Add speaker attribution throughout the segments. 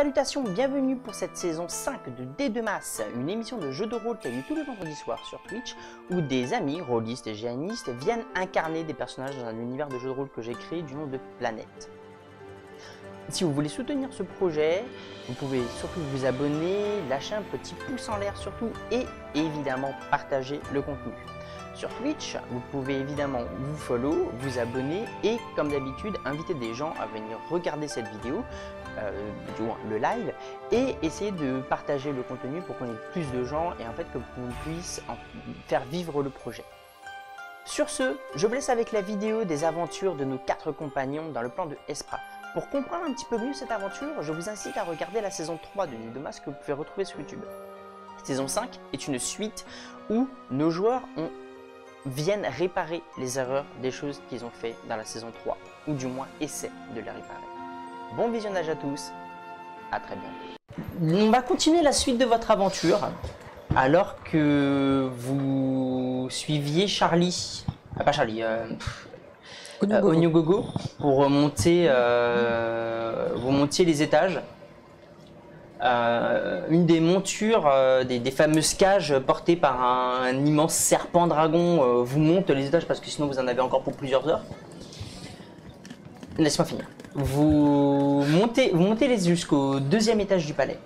Speaker 1: Salutations, bienvenue pour cette saison 5 de D2Mas, une émission de jeu de rôle qui a lieu tous les vendredis soirs sur Twitch, où des amis, rôlistes et géanistes viennent incarner des personnages dans un univers de jeu de rôle que j'ai créé du nom de Planète. Si vous voulez soutenir ce projet, vous pouvez surtout vous abonner, lâcher un petit pouce en l'air surtout, et évidemment partager le contenu. Sur Twitch, vous pouvez évidemment vous follow, vous abonner et comme d'habitude inviter des gens à venir regarder cette vidéo, du moins le live, et essayer de partager le contenu pour qu'on ait plus de gens et en fait que vous puissiez faire vivre le projet. Sur ce, je vous laisse avec la vidéo des aventures de nos 4 compagnons dans le plan de Espra. Pour comprendre un petit peu mieux cette aventure, je vous incite à regarder la saison 3 de D2Mas que vous pouvez retrouver sur YouTube. Saison 5 est une suite où nos joueurs viennent réparer les erreurs des choses qu'ils ont fait dans la saison 3, ou du moins essaient de les réparer. Bon visionnage à tous, à très bientôt. On va continuer la suite de votre aventure, alors que vous suiviez Charlie, pas Charlie, Onyogogo, pour monter, vous montiez les étages. Une des montures des fameuses cages portées par un immense serpent dragon vous monte les étages parce que sinon vous en avez encore pour plusieurs heures. Laisse-moi finir. Vous montez les jusqu'au 2e étage du palais.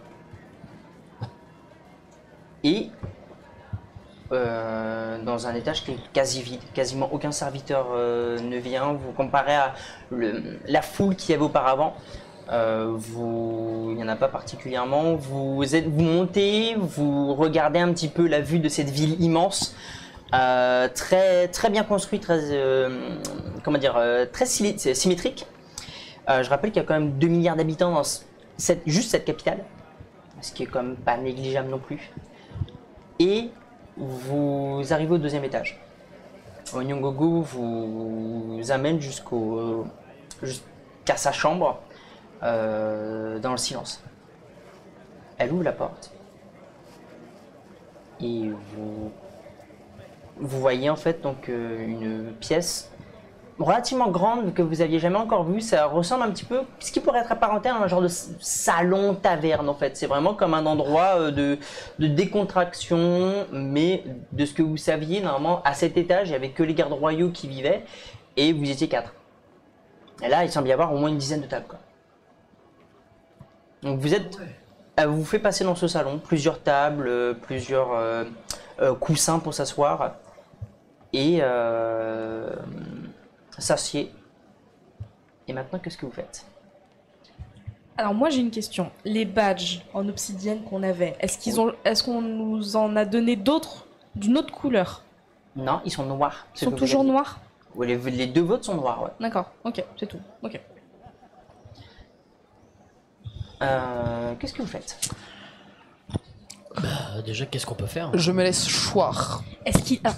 Speaker 1: Et dans un étage qui est quasi vide, quasiment aucun serviteur ne vient. Vous comparez à la foule qu'il y avait auparavant. Il n'y en a pas particulièrement. Vous montez, vous regardez un petit peu la vue de cette ville immense, très bien construite, très symétrique. Je rappelle qu'il y a quand même 2 milliards d'habitants dans juste cette capitale, ce qui est quand même pas négligeable non plus. Et vous arrivez au 2e étage. Onyogogo vous amène jusqu'à sa chambre. Dans le silence. Elle ouvre la porte et vous voyez en fait donc une pièce relativement grande que vous aviez jamais encore vue. Ça ressemble un petit peu, ce qui pourrait être apparenté à un genre de salon taverne en fait. C'est vraiment comme un endroit de décontraction, mais de ce que vous saviez normalement à cet étage il n'y avait que les gardes royaux qui vivaient et vous étiez 4. Et là il semble y avoir au moins une dizaine de tables quoi. Donc vous fait passer dans ce salon, plusieurs tables, plusieurs coussins pour s'asseoir et s'assied. Et maintenant, qu'est-ce que vous faites?
Speaker 2: Alors moi j'ai une question. Les badges en obsidienne qu'on avait, est-ce qu'on nous en a donné d'autres d'une autre couleur?
Speaker 1: Non, ils sont noirs.
Speaker 2: Ils sont toujours noirs?
Speaker 1: Oui, les 2 vôtres sont noirs, ouais.
Speaker 2: D'accord, ok, c'est tout. Ok.
Speaker 1: Qu'est-ce que vous faites?
Speaker 3: Bah, déjà, qu'est-ce qu'on peut faire?
Speaker 4: Je me laisse choir.
Speaker 2: Est-ce qu'il... Ah,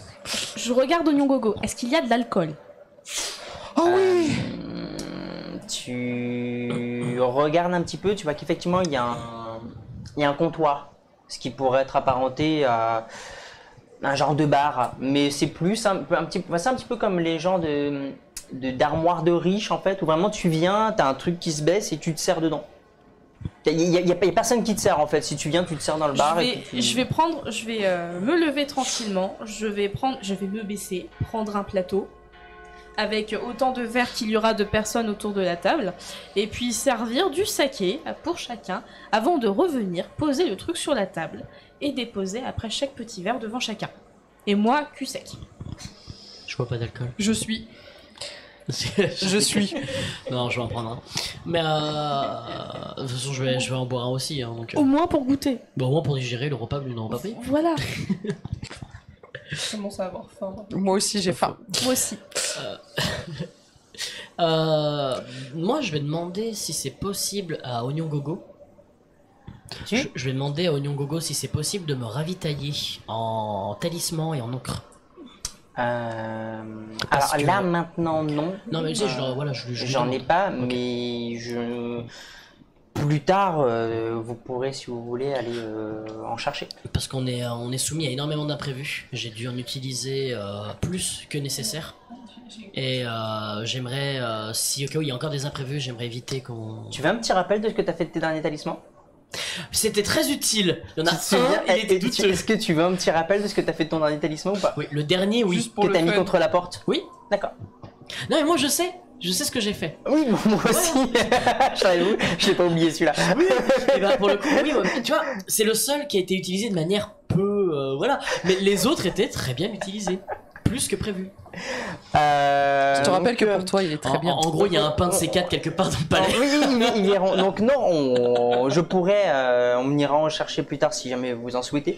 Speaker 2: je regarde Onyogogo. Est-ce qu'il y a de l'alcool?
Speaker 4: Oh oui.
Speaker 1: Tu regardes un petit peu, tu vois qu'effectivement il y a un comptoir, ce qui pourrait être apparenté à un genre de bar, mais c'est plus c'est un petit peu comme les gens d'armoire de riches en fait, où vraiment tu viens, t'as un truc qui se baisse et tu te sers dedans. Il y a personne qui te sert en fait. Si tu viens, tu te sers dans le bar.
Speaker 2: Je vais me lever tranquillement. Je vais me baisser, prendre un plateau avec autant de verres qu'il y aura de personnes autour de la table, et puis servir du saké pour chacun avant de revenir poser le truc sur la table et déposer après chaque petit verre devant chacun. Et moi, cul sec.
Speaker 3: Je bois pas d'alcool.
Speaker 4: Je suis.
Speaker 3: Non, je vais en prendre un. Mais de toute façon, je vais en boire un aussi. Hein, donc,
Speaker 2: Au moins pour goûter.
Speaker 3: Bon, au moins pour digérer le repas que nous n'avons pas pris.
Speaker 2: Voilà.
Speaker 4: Je commence à avoir faim. Moi aussi, j'ai faim.
Speaker 2: Moi aussi.
Speaker 3: Moi, je vais demander si c'est possible à Onyogogo. Je vais demander à Onyogogo si c'est possible de me ravitailler en talisman et en encre.
Speaker 1: Alors là maintenant non.
Speaker 3: Non mais tu sais,
Speaker 1: j'en ai pas,
Speaker 3: okay.
Speaker 1: mais plus tard, vous pourrez, si vous voulez, aller en chercher.
Speaker 3: Parce qu'on est soumis à énormément d'imprévus. J'ai dû en utiliser plus que nécessaire. Et j'aimerais, si au cas où il y a encore des imprévus, j'aimerais éviter qu'on...
Speaker 1: Tu veux un petit rappel de ce que tu as fait de tes derniers talismans?
Speaker 3: C'était très utile. Il y en a il était douteux.
Speaker 1: Est-ce que tu veux un petit rappel de ce que tu as fait de ton dernier talisman ou pas?
Speaker 3: Oui, le dernier, oui.
Speaker 4: Juste pour
Speaker 1: Que
Speaker 4: le
Speaker 1: t'as mis
Speaker 4: fun.
Speaker 1: contre la porte?
Speaker 3: Oui.
Speaker 1: D'accord.
Speaker 3: Non mais moi je sais ce que j'ai fait.
Speaker 1: Oui, moi aussi. J'arrive, je l'ai pas oublié celui-là.
Speaker 3: Oui, et ben pour le coup, oui, tu vois, c'est le seul qui a été utilisé de manière peu, voilà. Mais les autres étaient très bien utilisés, plus que prévu.
Speaker 5: Je te rappelle que pour toi, il est très bien.
Speaker 3: En gros, il y a un pain de C4 quelque part dans le palais.
Speaker 1: Oui, ils verront. Donc non, je pourrais, on ira en chercher plus tard si jamais vous en souhaitez.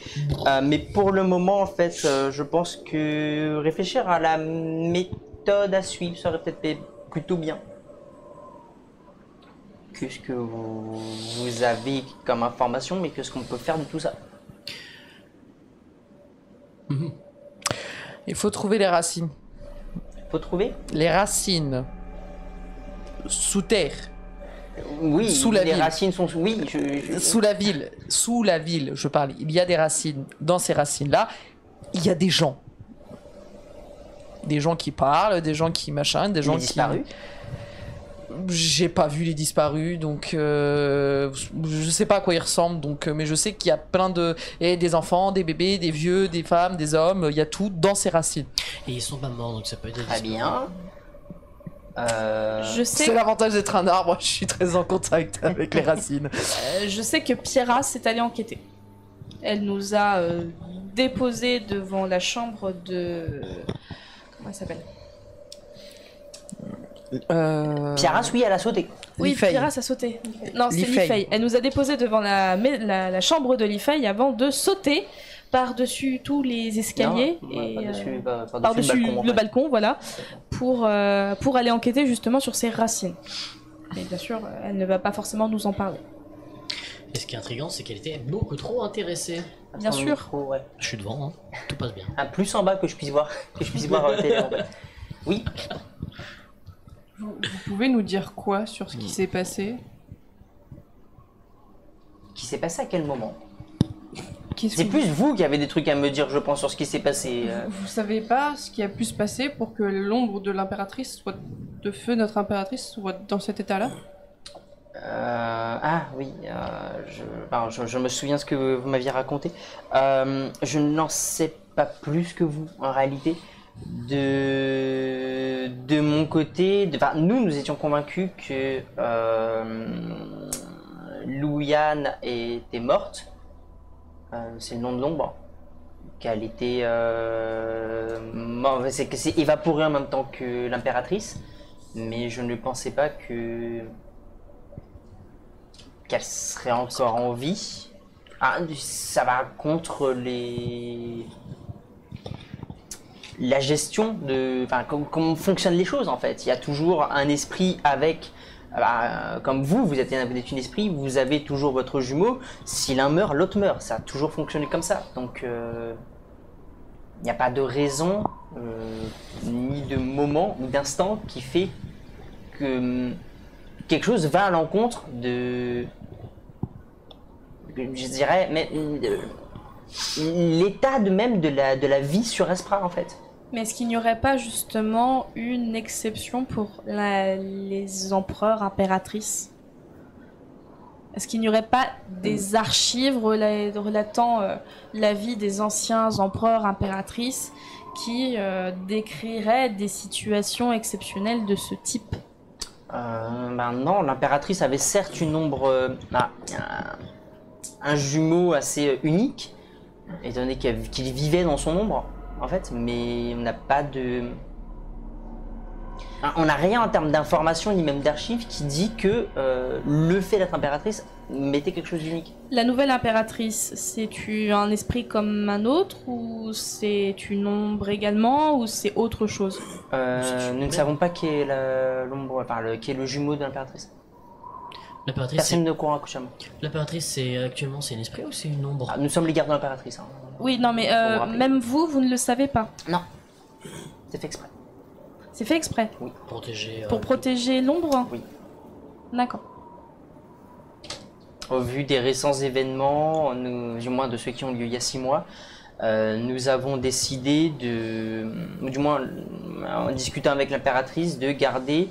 Speaker 1: Mais pour le moment, en fait, je pense que réfléchir à la méthode à suivre serait peut-être plutôt bien que ce que vous avez comme information, mais que ce qu'on peut faire de tout ça.
Speaker 5: Il faut trouver les racines.
Speaker 1: Faut trouver?
Speaker 5: Les racines. Sous terre.
Speaker 1: Oui,
Speaker 5: Sous la
Speaker 1: les
Speaker 5: ville.
Speaker 1: racines sont... Oui,
Speaker 5: Sous la ville. Sous la ville, je parle. Il y a des racines. Dans ces racines-là, il y a des gens. Des gens qui parlent, des gens qui machin, des gens
Speaker 1: les
Speaker 5: qui...
Speaker 1: disparus.
Speaker 5: J'ai pas vu les disparus, donc je sais pas à quoi ils ressemblent, donc mais je sais qu'il y a plein de... Et des enfants, des bébés, des vieux, des femmes, des hommes, il y a tout dans ces racines.
Speaker 3: Et ils sont pas morts, donc ça peut être...
Speaker 1: Très bien.
Speaker 2: Je sais,
Speaker 5: C'est l'avantage d'être un arbre, je suis très en contact avec les racines.
Speaker 2: je sais que Pierra s'est allée enquêter. Elle nous a déposé devant la chambre de... Comment elle s'appelle?
Speaker 1: Piaras, oui, elle a sauté.
Speaker 2: Oui,
Speaker 5: Lifei.
Speaker 2: Pierra a sauté. Non, c'est
Speaker 5: Lifei.
Speaker 2: Lifei. Elle nous a déposé devant la chambre de Lifei avant de sauter par-dessus tous les escaliers
Speaker 1: Non,
Speaker 2: et
Speaker 1: par-dessus
Speaker 2: le balcon, voilà, pour aller enquêter justement sur ses racines. Mais bien sûr, elle ne va pas forcément nous en parler.
Speaker 3: Et ce qui est intriguant, c'est qu'elle était beaucoup trop intéressée.
Speaker 2: Bien sûr.
Speaker 1: Ouais.
Speaker 3: Je suis devant, hein. Tout passe bien.
Speaker 1: Un plus en bas que je puisse voir, télé, en fait. Oui.
Speaker 4: Vous pouvez nous dire quoi sur ce qui s'est passé?
Speaker 1: Qui s'est passé à quel moment?
Speaker 4: Qu'est-ce
Speaker 1: C'est
Speaker 4: que
Speaker 1: plus vous qui avez des trucs à me dire, je pense, sur ce qui s'est passé.
Speaker 4: vous savez pas ce qui a pu se passer pour que l'ombre de l'impératrice soit de feu, notre impératrice, soit dans cet état-là?
Speaker 1: Ah oui, je me souviens ce que vous m'aviez raconté. Je n'en sais pas plus que vous, en réalité. De mon côté, nous étions convaincus que Louiane était morte. C'est le nom de l'ombre. Qu'elle était c'est que c'est évaporé en même temps que l'impératrice, mais je ne pensais pas qu'elle serait encore en vie. Ah, ça va contre la gestion de, comment fonctionnent les choses en fait. Il y a toujours un esprit avec, comme vous êtes un esprit, vous avez toujours votre jumeau. Si l'un meurt, l'autre meurt. Ça a toujours fonctionné comme ça. Donc il n'y a pas de raison, ni de moment, ni d'instant qui fait que quelque chose va à l'encontre de, je dirais, mais l'état de même de la vie sur Espra en fait.
Speaker 2: Mais est-ce qu'il n'y aurait pas justement une exception pour les empereurs impératrices? Est-ce qu'il n'y aurait pas des archives relatant la vie des anciens empereurs impératrices qui décriraient des situations exceptionnelles de ce type?
Speaker 1: Non, l'impératrice avait certes une ombre, un jumeau assez unique, étant donné qu'il vivait dans son ombre, en fait, mais on n'a pas de... On n'a rien en termes d'informations ni même d'archives qui dit que le fait d'être impératrice mettait quelque chose d'unique.
Speaker 2: La nouvelle impératrice, c'est un esprit comme un autre, ou c'est une ombre également, ou c'est autre chose?
Speaker 1: Nous ne savons pas qui est l'ombre, qui est le jumeau de l'impératrice.
Speaker 3: L'impératrice,
Speaker 1: Personne ne courant accouchement.
Speaker 3: L'impératrice, actuellement, c'est un esprit ou c'est une ombre?
Speaker 1: Nous sommes les gardes de l'impératrice. Hein.
Speaker 2: Oui, non, mais
Speaker 1: Faut me rappeler.
Speaker 2: même vous ne le savez pas.
Speaker 1: Non, c'est fait exprès.
Speaker 2: C'est fait exprès.
Speaker 3: Protéger.
Speaker 2: Pour protéger l'ombre?
Speaker 1: Oui.
Speaker 2: D'accord.
Speaker 1: au vu des récents événements, du moins de ceux qui ont lieu il y a 6 mois, nous avons décidé ou du moins en discutant avec l'impératrice, de garder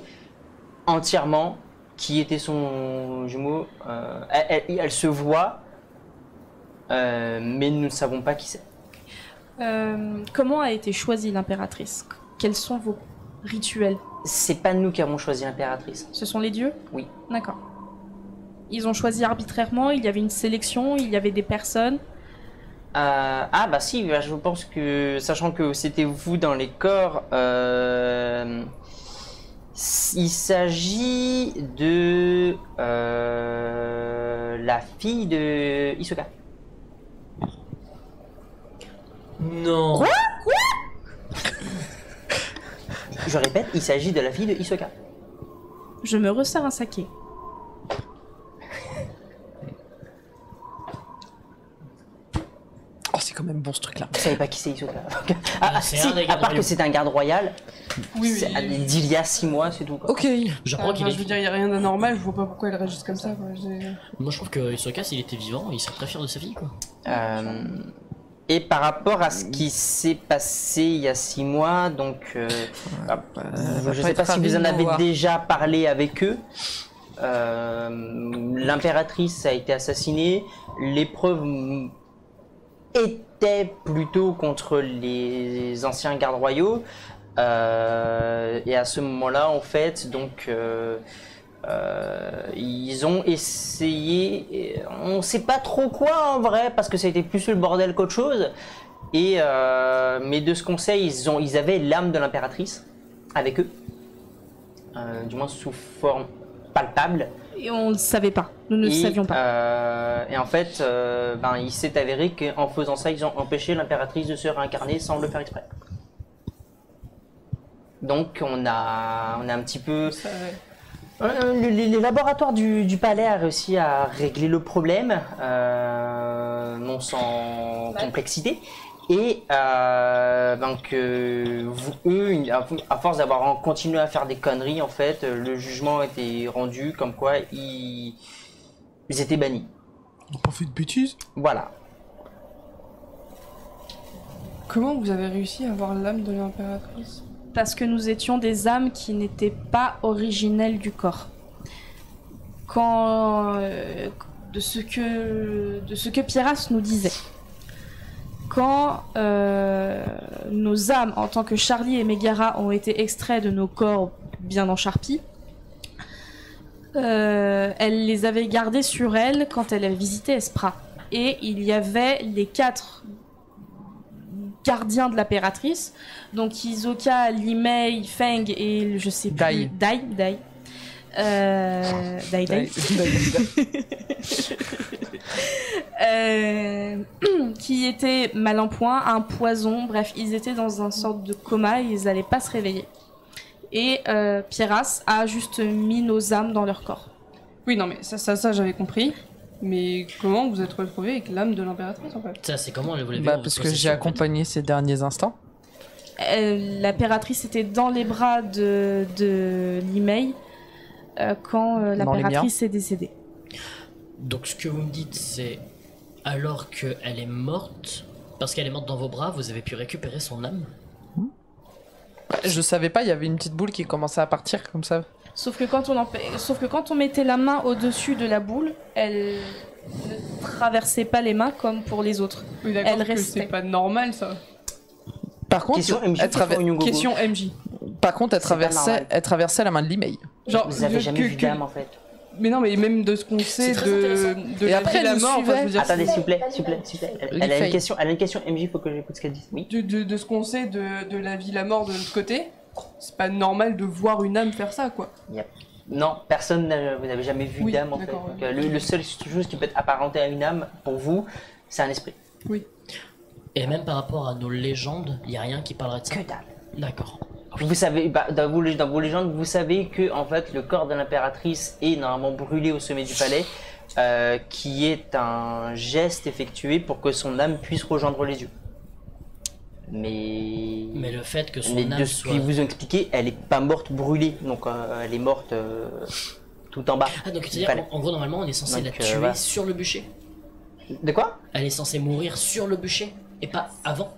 Speaker 1: entièrement qui était son jumeau. Elle se voit, mais nous ne savons pas qui c'est.
Speaker 2: Comment a été choisie l'impératrice? Quels sont vos rituels?
Speaker 1: C'est pas nous qui avons choisi l'impératrice.
Speaker 2: Ce sont les dieux?
Speaker 1: Oui.
Speaker 2: D'accord. Ils ont choisi arbitrairement, il y avait une sélection, il y avait des personnes?
Speaker 1: Ah bah si, je pense que, sachant que c'était vous dans les corps, il s'agit de la fille de Hisoka.
Speaker 3: Non.
Speaker 1: Je répète, il s'agit de la fille de Hisoka.
Speaker 2: Je me resserre un saké.
Speaker 5: Oh, c'est quand même bon ce truc-là.
Speaker 1: Vous savez pas qui c'est Hisoka?
Speaker 3: C'est
Speaker 1: Si,
Speaker 3: un des
Speaker 1: à
Speaker 3: gardes
Speaker 1: part que
Speaker 3: royaux.
Speaker 1: c'est un garde royal,
Speaker 4: Oui,
Speaker 1: c'est
Speaker 4: oui.
Speaker 1: d'il y a 6 mois, c'est tout. Quoi.
Speaker 5: Ok.
Speaker 3: Je crois qu'il
Speaker 4: Je
Speaker 3: est.
Speaker 4: veux dire, il n'y a rien d'anormal, je vois pas pourquoi elle réagisse comme ça. Quoi.
Speaker 3: Moi, je trouve que Hisoka, s'il était vivant, il serait très fier de sa fille, quoi.
Speaker 1: Et par rapport à ce qui s'est passé il y a 6 mois, donc je ne sais pas si vous en avez déjà parlé avec eux. L'impératrice a été assassinée. Les preuves étaient plutôt contre les anciens gardes royaux. Et à ce moment-là, en fait, donc ils ont essayé, on ne sait pas trop quoi en vrai, parce que ça a été plus le bordel qu'autre chose. Mais de ce qu'on sait, ils avaient l'âme de l'impératrice avec eux, du moins sous forme palpable.
Speaker 2: Et on ne savait pas, nous ne le savions pas.
Speaker 1: Et en fait, il s'est avéré qu'en faisant ça, ils ont empêché l'impératrice de se réincarner sans le faire exprès. Donc on a un petit peu... Le laboratoire du palais a réussi à régler le problème, non sans complexité. Et donc eux, à force d'avoir continué à faire des conneries, en fait, le jugement a été rendu comme quoi ils étaient bannis.
Speaker 6: On n'a pas fait de bêtises.
Speaker 1: Voilà.
Speaker 4: Comment vous avez réussi à avoir l'âme de l'impératrice?
Speaker 2: Parce que nous étions des âmes qui n'étaient pas originelles du corps. De ce que Pierras nous disait. Quand nos âmes, en tant que Charlie et Megara, ont été extraits de nos corps bien encharpis, elle les avait gardés sur elle quand elle avait visité Espra. Et il y avait les 4 gardiens de l'impératrice, donc Hisoka, Limei, Feng et je sais plus... Dai. Dai. Qui étaient mal en point, un poison, bref, ils étaient dans une sorte de coma et ils n'allaient pas se réveiller. Et Pierras a juste mis nos âmes dans leur corps.
Speaker 4: Oui, non, mais ça j'avais compris. Mais comment vous êtes retrouvé avec l'âme de l'impératrice en fait?
Speaker 3: Ça, c'est comment elle voulait
Speaker 5: Parce que j'ai accompagné ces derniers instants.
Speaker 2: L'impératrice était dans les bras de Limei quand l'impératrice est décédée.
Speaker 3: Donc ce que vous me dites, c'est alors qu'elle est morte, parce qu'elle est morte dans vos bras, vous avez pu récupérer son âme?
Speaker 5: Je savais pas, il y avait une petite boule qui commençait à partir comme ça.
Speaker 2: Sauf que quand on mettait la main au-dessus de la boule, elle ne traversait pas les mains comme pour les autres.
Speaker 4: Oui, d'accord,
Speaker 2: Elle
Speaker 4: que
Speaker 2: restait.
Speaker 4: c'est pas normal ça.
Speaker 5: Par contre,
Speaker 1: Question MJ,
Speaker 5: elle,
Speaker 4: Question MJ.
Speaker 5: Par contre,
Speaker 1: C'est pas normal.
Speaker 5: elle traversait la main de l'email.
Speaker 4: Genre,
Speaker 1: Vous avez jamais vu d'âme en fait.
Speaker 4: Mais non, mais même de ce qu'on sait
Speaker 3: très
Speaker 4: de
Speaker 5: Et
Speaker 4: la
Speaker 5: après,
Speaker 4: vie et la
Speaker 5: elle nous
Speaker 4: mort,
Speaker 5: suivait.
Speaker 4: enfin, je veux dire,
Speaker 1: Attendez, s'il vous plaît. Elle a
Speaker 5: Faye.
Speaker 1: une question MJ, faut que j'écoute ce qu'elle dit. Oui.
Speaker 4: de ce qu'on sait de la vie et la mort de l'autre côté, c'est pas normal de voir une âme faire ça, quoi.
Speaker 1: Non, vous n'avez jamais vu
Speaker 4: Oui,
Speaker 1: d'âme en fait.
Speaker 4: d'accord,
Speaker 1: Donc,
Speaker 4: ouais.
Speaker 1: le seul chose qui peut être apparenté à une âme pour vous, c'est un esprit.
Speaker 3: Et même par rapport à nos légendes, il n'y a rien qui parlerait de ça?
Speaker 1: Que dalle.
Speaker 3: D'accord.
Speaker 1: Vous savez, dans vos légendes, vous savez que en fait le corps de l'impératrice est normalement brûlé au sommet du palais, qui est un geste effectué pour que son âme puisse rejoindre les dieux. Mais
Speaker 3: le fait que son
Speaker 1: de
Speaker 3: âme
Speaker 1: ce
Speaker 3: soit...
Speaker 1: qu'ils vous ont expliqué, elle est pas morte brûlée, donc elle est morte tout en bas.
Speaker 3: Ah, donc c'est-à-dire,
Speaker 1: Fallait.
Speaker 3: en gros, normalement, on est censé
Speaker 1: Donc,
Speaker 3: la tuer
Speaker 1: voilà.
Speaker 3: sur le bûcher.
Speaker 1: De quoi?
Speaker 3: Elle est censée mourir sur le bûcher et pas avant.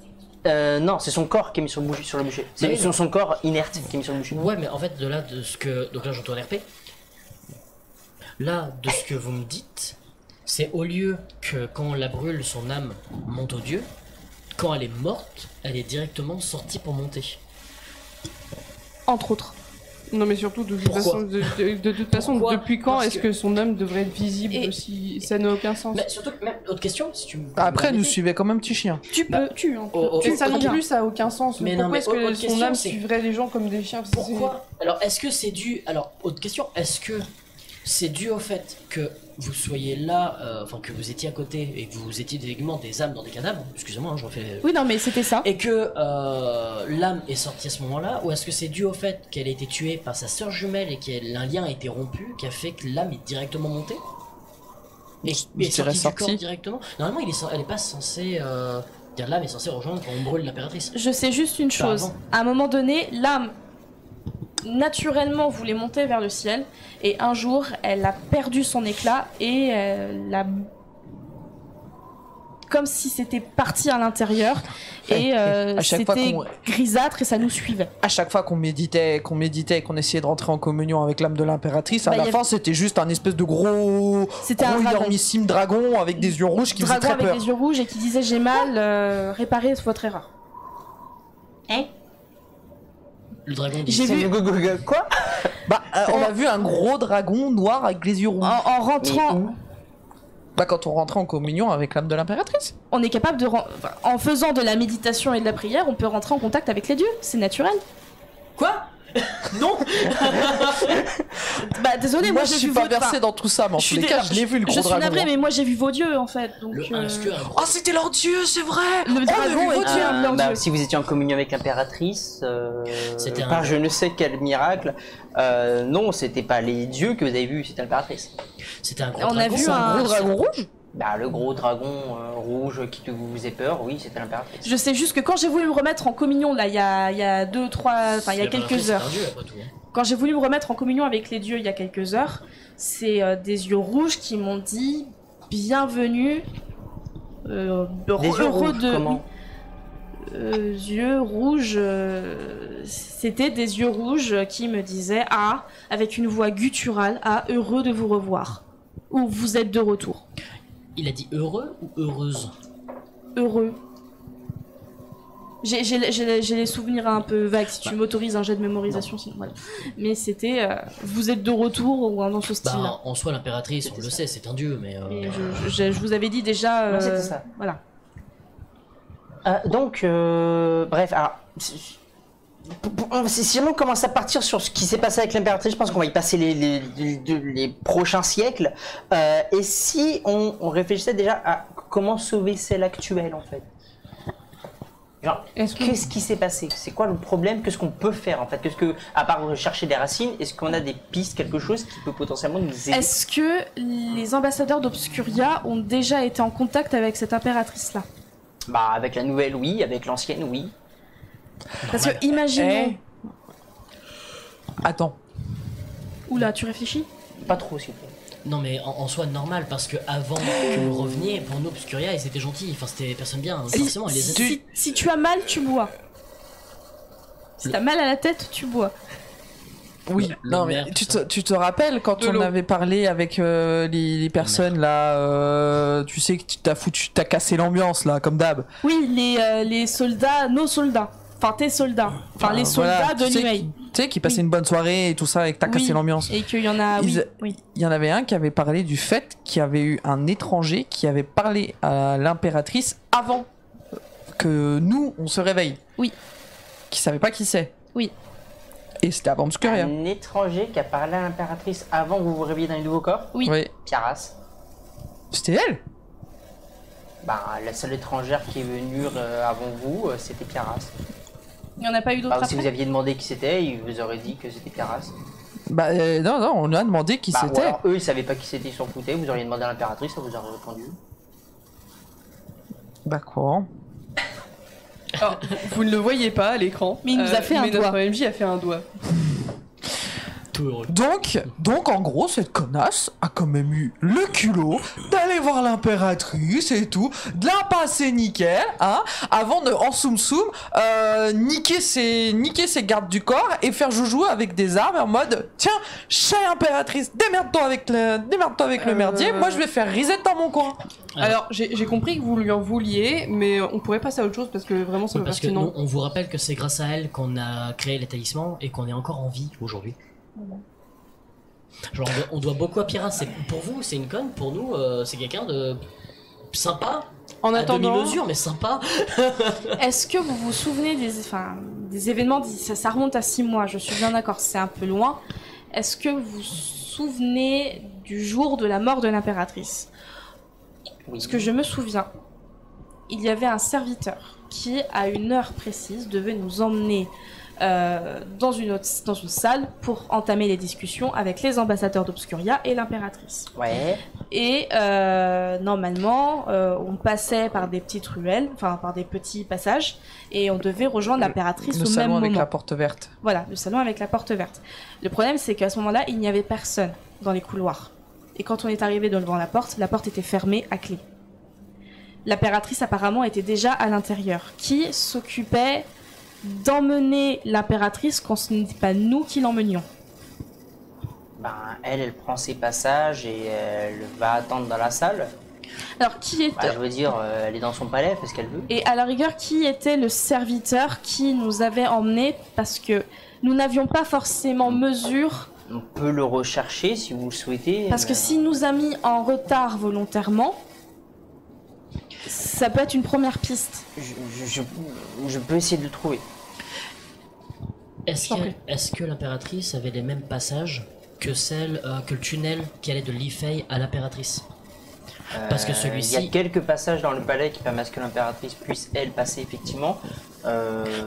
Speaker 1: Non, c'est son corps qui est mis sur le bûcher. C'est
Speaker 3: Oui,
Speaker 1: son corps inerte qui est mis sur le bûcher.
Speaker 3: Ouais, mais en fait, de là, de ce que. Donc là, j'entends RP. Là, de ce que vous me dites, c'est au lieu que quand on la brûle, son âme monte au dieu, quand elle est morte, elle est directement sortie pour monter.
Speaker 2: Entre autres.
Speaker 4: Non, mais surtout, de toute
Speaker 3: Pourquoi
Speaker 4: façon, de toute façon,
Speaker 3: Pourquoi
Speaker 4: depuis quand
Speaker 3: Parce
Speaker 4: est-ce
Speaker 3: que-
Speaker 4: que son âme devrait être visible
Speaker 2: Et-
Speaker 4: aussi? Ça n'a aucun sens.
Speaker 3: Mais surtout, même autre question, si tu me
Speaker 5: Après, elle nous
Speaker 3: permettez.
Speaker 5: suivait comme un petit chien.
Speaker 2: Tu peux, tu.
Speaker 4: Et ça non
Speaker 3: ok.
Speaker 4: plus, ça a aucun sens.
Speaker 3: Mais non,
Speaker 4: Pourquoi
Speaker 3: mais
Speaker 4: est-ce que
Speaker 3: autre
Speaker 4: son
Speaker 3: question,
Speaker 4: âme
Speaker 3: c'est-
Speaker 4: suivrait les gens comme des chiens?
Speaker 3: Pourquoi Alors, est-ce que c'est dû. Alors, autre question, est-ce que c'est dû au fait que vous soyez là, enfin que vous étiez à côté et que vous étiez techniquement des âmes dans des cadavres, excusez-moi, hein, je refais.
Speaker 2: Oui, non, mais c'était ça.
Speaker 3: Et que l'âme est sortie à ce moment-là, ou est-ce que c'est dû au fait qu'elle a été tuée par sa sœur jumelle et qu'un lien a été rompu, qui a fait que l'âme est directement montée et
Speaker 5: Je
Speaker 3: est
Speaker 5: dirais
Speaker 3: sortie du corps
Speaker 5: sortie.
Speaker 3: directement. Normalement, elle est pas censée. Dire l'âme est censée rejoindre quand on brûle l'impératrice.
Speaker 2: Je sais juste une chose.
Speaker 3: avant.
Speaker 2: À un moment donné, l'âme naturellement voulait monter vers le ciel et un jour, elle a perdu son éclat et elle a comme si c'était parti à l'intérieur et
Speaker 5: À chaque fois
Speaker 2: c'était
Speaker 5: qu'on-
Speaker 2: grisâtre et ça nous suivait.
Speaker 5: À chaque fois qu'on méditait, et qu'on essayait de rentrer en communion avec l'âme de l'impératrice, à
Speaker 2: Bah,
Speaker 5: la
Speaker 2: y a-
Speaker 5: fin c'était juste un espèce de gros,
Speaker 2: C'était un dragon.
Speaker 5: énormissime dragon avec des yeux rouges qui faisait
Speaker 2: Dragon
Speaker 5: très
Speaker 2: avec
Speaker 5: peur.
Speaker 2: des yeux rouges et qui disait j'ai mal, réparez votre erreur.
Speaker 3: Le dragon dit
Speaker 2: J'ai vu
Speaker 1: Quoi?
Speaker 5: Bah, on a vu un gros dragon noir avec les yeux rouges.
Speaker 2: en rentrant,
Speaker 5: Bah, quand on rentrait en communion avec l'âme de l'impératrice.
Speaker 2: on est capable de en faisant de la méditation et de la prière, on peut rentrer en contact avec les dieux, c'est naturel.
Speaker 3: Quoi Non.
Speaker 2: Bah désolé,
Speaker 5: Moi,
Speaker 2: moi
Speaker 5: je
Speaker 2: j'ai
Speaker 5: suis
Speaker 2: vu
Speaker 5: pas
Speaker 2: votre
Speaker 5: versé dans tout ça, mais en
Speaker 2: Je
Speaker 5: tous
Speaker 2: suis
Speaker 5: les
Speaker 2: dé-
Speaker 5: cas, je l'ai vu le gros
Speaker 2: Je suis
Speaker 5: dragon.
Speaker 2: navrée, mais moi j'ai vu vos dieux en fait. Donc,
Speaker 3: Est-ce que un gros-
Speaker 5: Oh, c'était leur dieu, c'est vrai.
Speaker 2: le dragon
Speaker 5: mais
Speaker 2: était un de leurs dieux.
Speaker 1: Si vous étiez en communion avec l'impératrice,
Speaker 3: C'était
Speaker 1: par
Speaker 3: un-
Speaker 1: je ne sais quel miracle, non, c'était pas les dieux que vous avez vus, c'était l'impératrice.
Speaker 3: C'était un gros
Speaker 2: On a
Speaker 3: dragon.
Speaker 2: vu
Speaker 5: C'est un gros dragon rouge.
Speaker 1: Bah, le gros dragon rouge qui vous faisait peur, oui, c'était l'impératrice.
Speaker 2: Je sais juste que quand j'ai voulu me remettre en communion, là, il y a 2, 3, enfin il y a quelques heures,
Speaker 3: C'est un dieu, après tout, hein.
Speaker 2: quand j'ai voulu me remettre en communion avec les dieux il y a quelques heures, c'est des yeux rouges qui m'ont dit bienvenue,
Speaker 1: Des yeux
Speaker 2: heureux
Speaker 1: rouges,
Speaker 2: de.
Speaker 1: comment?
Speaker 2: Yeux rouges, c'était des yeux rouges qui me disaient ah, avec une voix gutturale, ah, heureux de vous revoir, ou vous êtes de retour,
Speaker 3: Il a dit heureux ou heureuse?
Speaker 2: heureux. J'ai les souvenirs un peu vagues, si tu m'autorises un jet de mémorisation, sinon voilà. Mais c'était vous êtes de retour ou dans ce style-là.
Speaker 3: Bah, en soi, l'impératrice, on le sait, c'est un dieu, mais.
Speaker 2: Et je vous avais dit déjà.
Speaker 1: Ouais, c'était ça.
Speaker 2: Voilà.
Speaker 1: Donc, bref, alors, si jamais on commence à partir sur ce qui s'est passé avec l'impératrice, je pense qu'on va y passer les prochains siècles. Et si on réfléchissait déjà à comment sauver celle actuelle, en fait? Genre,
Speaker 4: Est-ce que-
Speaker 1: qu'est-ce qui s'est passé? C'est quoi le problème? Qu'est-ce qu'on peut faire, en fait? Qu'est-ce que, à part chercher des racines, est-ce qu'on a des pistes, quelque chose qui peut potentiellement nous aider?
Speaker 2: Est-ce que les ambassadeurs d'Obscuria ont déjà été en contact avec cette impératrice-là?
Speaker 1: Bah, avec la nouvelle, oui. Avec l'ancienne, oui.
Speaker 2: Parce que imaginons.
Speaker 5: Attends.
Speaker 2: Oula, tu réfléchis?
Speaker 1: Pas trop, s'il vous plaît.
Speaker 3: Non, mais en soi, normal, parce que avant que vous reveniez, pour nous, Obscuria, ils étaient gentils, enfin, c'était des personnes bien, forcément, ils les
Speaker 2: Si tu as mal, tu bois. Si t'as mal à la tête, tu bois.
Speaker 5: Oui,
Speaker 3: Le
Speaker 5: non, mais
Speaker 3: maire,
Speaker 5: tu
Speaker 3: tout
Speaker 5: te rappelles quand
Speaker 4: De
Speaker 5: on
Speaker 4: l'eau.
Speaker 5: avait parlé avec les personnes là, tu sais que t'as cassé l'ambiance là, comme d'hab.
Speaker 2: Oui, les soldats, nos soldats. Enfin, tes soldats. Enfin, les soldats
Speaker 5: Voilà,
Speaker 2: de
Speaker 5: tu sais,
Speaker 2: Nuei.
Speaker 5: Tu sais, qui passaient
Speaker 2: Oui.
Speaker 5: une bonne soirée et tout ça et que t'as
Speaker 2: Oui.
Speaker 5: cassé l'ambiance.
Speaker 2: Et qu'il y en a. Oui,
Speaker 5: Ils-
Speaker 2: oui.
Speaker 5: Il y en avait un qui avait parlé du fait qu'il y avait eu un étranger qui avait parlé à l'impératrice avant que nous on se réveille.
Speaker 2: Oui.
Speaker 5: Qui savait pas qui c'est.
Speaker 2: Oui.
Speaker 5: Et c'était avant Obscuria.
Speaker 1: Un étranger qui a parlé à l'impératrice avant que vous vous réveilliez dans les nouveaux corps?
Speaker 2: Oui.
Speaker 1: Piaras.
Speaker 5: C'était elle.
Speaker 1: Bah, la seule étrangère qui est venue avant vous, c'était Piaras.
Speaker 2: Il n'y en a pas eu d'autres
Speaker 1: Bah, si
Speaker 2: après
Speaker 1: vous aviez demandé qui c'était, il vous aurait dit que c'était Piaras.
Speaker 5: Bah non, on lui a demandé qui
Speaker 1: Bah, ou
Speaker 5: c'était.
Speaker 1: alors, eux, ils savaient pas qui c'était, ils s'en foutaient. Vous auriez demandé à l'impératrice, ça vous aurait répondu.
Speaker 5: D'accord.
Speaker 4: Alors, vous ne le voyez pas à l'écran.
Speaker 2: Mais il nous a fait un
Speaker 4: mais notre
Speaker 2: doigt.
Speaker 4: MJ a fait un doigt.
Speaker 3: tout heureux.
Speaker 5: Donc en gros, cette connasse a quand même eu le culot d'aller voir l'impératrice et tout, de la passer nickel, hein, avant de, en soum soum, niquer ses gardes du corps et faire joujou avec des armes en mode, tiens, chère impératrice, démerde-toi avec le merdier, moi je vais faire reset dans mon coin.
Speaker 4: Alors, j'ai compris que vous lui en vouliez, mais on pourrait passer à autre chose parce que vraiment c'est
Speaker 3: Oui,
Speaker 4: pas
Speaker 3: parce que
Speaker 4: pertinent.
Speaker 3: nous, on vous rappelle que c'est grâce à elle qu'on a créé les talismans et qu'on est encore en vie aujourd'hui. Genre, on doit beaucoup à Pyrrha. Pour vous, c'est une conne. Pour nous, c'est quelqu'un de sympa.
Speaker 4: En
Speaker 3: À
Speaker 4: attendant,
Speaker 3: demi-mesure, mais sympa.
Speaker 2: Est-ce que vous vous souvenez des événements ça remonte à 6 mois, je suis bien d'accord, c'est un peu loin. Est-ce que vous vous souvenez du jour de la mort de l'impératrice? Parce que je me souviens, il y avait un serviteur qui, à une heure précise, devait nous emmener dans une salle pour entamer les discussions avec les ambassadeurs d'Obscuria et l'impératrice.
Speaker 1: Ouais.
Speaker 2: Et normalement, on passait par des petites ruelles, enfin par des petits passages, et on devait rejoindre l'impératrice
Speaker 5: Le
Speaker 2: au même
Speaker 5: salon avec
Speaker 2: moment.
Speaker 5: la porte verte.
Speaker 2: Voilà, le salon avec la porte verte. Le problème, c'est qu'à ce moment-là, il n'y avait personne dans les couloirs. Et quand on est arrivé devant la porte était fermée à clé. L'impératrice apparemment était déjà à l'intérieur. Qui s'occupait d'emmener l'impératrice quand ce n'était pas nous qui l'emmenions?
Speaker 1: Ben, elle prend ses passages et elle va attendre dans la salle.
Speaker 2: Alors, qui est...
Speaker 1: Bah, je veux dire, elle est dans son palais, parce qu'elle veut.
Speaker 2: Et à la rigueur, qui était le serviteur qui nous avait emmenés? Parce que nous n'avions pas forcément mesure.
Speaker 1: On peut le rechercher si vous le souhaitez.
Speaker 2: Parce que s'il nous a mis en retard volontairement, ça peut être une première piste.
Speaker 1: Je peux essayer de le trouver.
Speaker 3: Est-ce que l'impératrice avait les mêmes passages que que le tunnel qui allait de Lifei à l'impératrice? Parce que celui-ci...
Speaker 1: Il y a quelques passages dans le palais qui permettent que l'impératrice puisse, elle, passer, effectivement.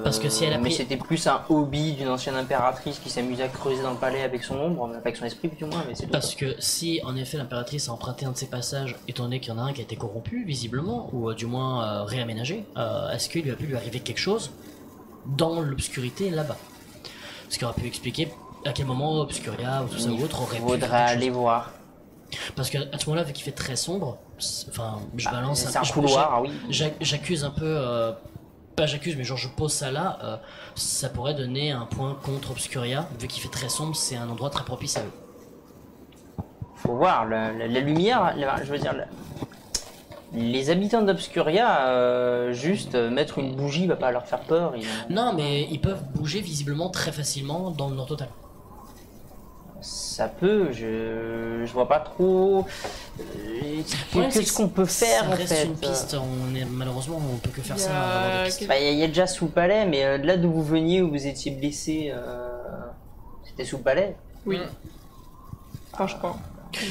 Speaker 3: Parce que si elle a
Speaker 1: Mais
Speaker 3: pris-
Speaker 1: c'était plus un hobby d'une ancienne impératrice qui s'amusait à creuser dans le palais avec son ombre, avec son esprit, du moins, mais c'est tout.
Speaker 3: Parce que si, en effet, l'impératrice a emprunté un de ses passages, étant donné qu'il y en a un qui a été corrompu, visiblement, ou du moins réaménagé, est-ce qu'il lui a pu lui arriver quelque chose dans l'obscurité là-bas? Ce qui aurait pu expliquer à quel moment Obscuria ou tout ça ou autre aurait
Speaker 1: Il
Speaker 3: pu...
Speaker 1: faudra
Speaker 3: faire quelque
Speaker 1: aller
Speaker 3: chose.
Speaker 1: voir.
Speaker 3: Parce qu'à ce moment-là, vu qu'il fait très sombre, enfin, je balance...
Speaker 1: C'est un couloir, ah oui.
Speaker 3: J'accuse un peu... pas j'accuse, mais genre je pose ça là, ça pourrait donner un point contre Obscuria, vu qu'il fait très sombre, c'est un endroit très propice à eux.
Speaker 1: Faut voir, la lumière, je veux dire, les habitants d'Obscuria, juste mettre une bougie va pas leur faire peur.
Speaker 3: Non, mais ils peuvent bouger visiblement très facilement dans le nord total.
Speaker 1: Ça peut, je vois pas trop qu'est-ce qu'on peut faire
Speaker 3: Ça
Speaker 1: en
Speaker 3: reste
Speaker 1: fait.
Speaker 3: une piste, malheureusement on peut que faire
Speaker 4: Il y
Speaker 3: ça.
Speaker 4: a
Speaker 3: avoir des pistes.
Speaker 1: Bah, il y a déjà sous le palais, mais de là d'où vous veniez, où vous étiez blessé, c'était sous le palais.
Speaker 4: oui. Enfin, je crois.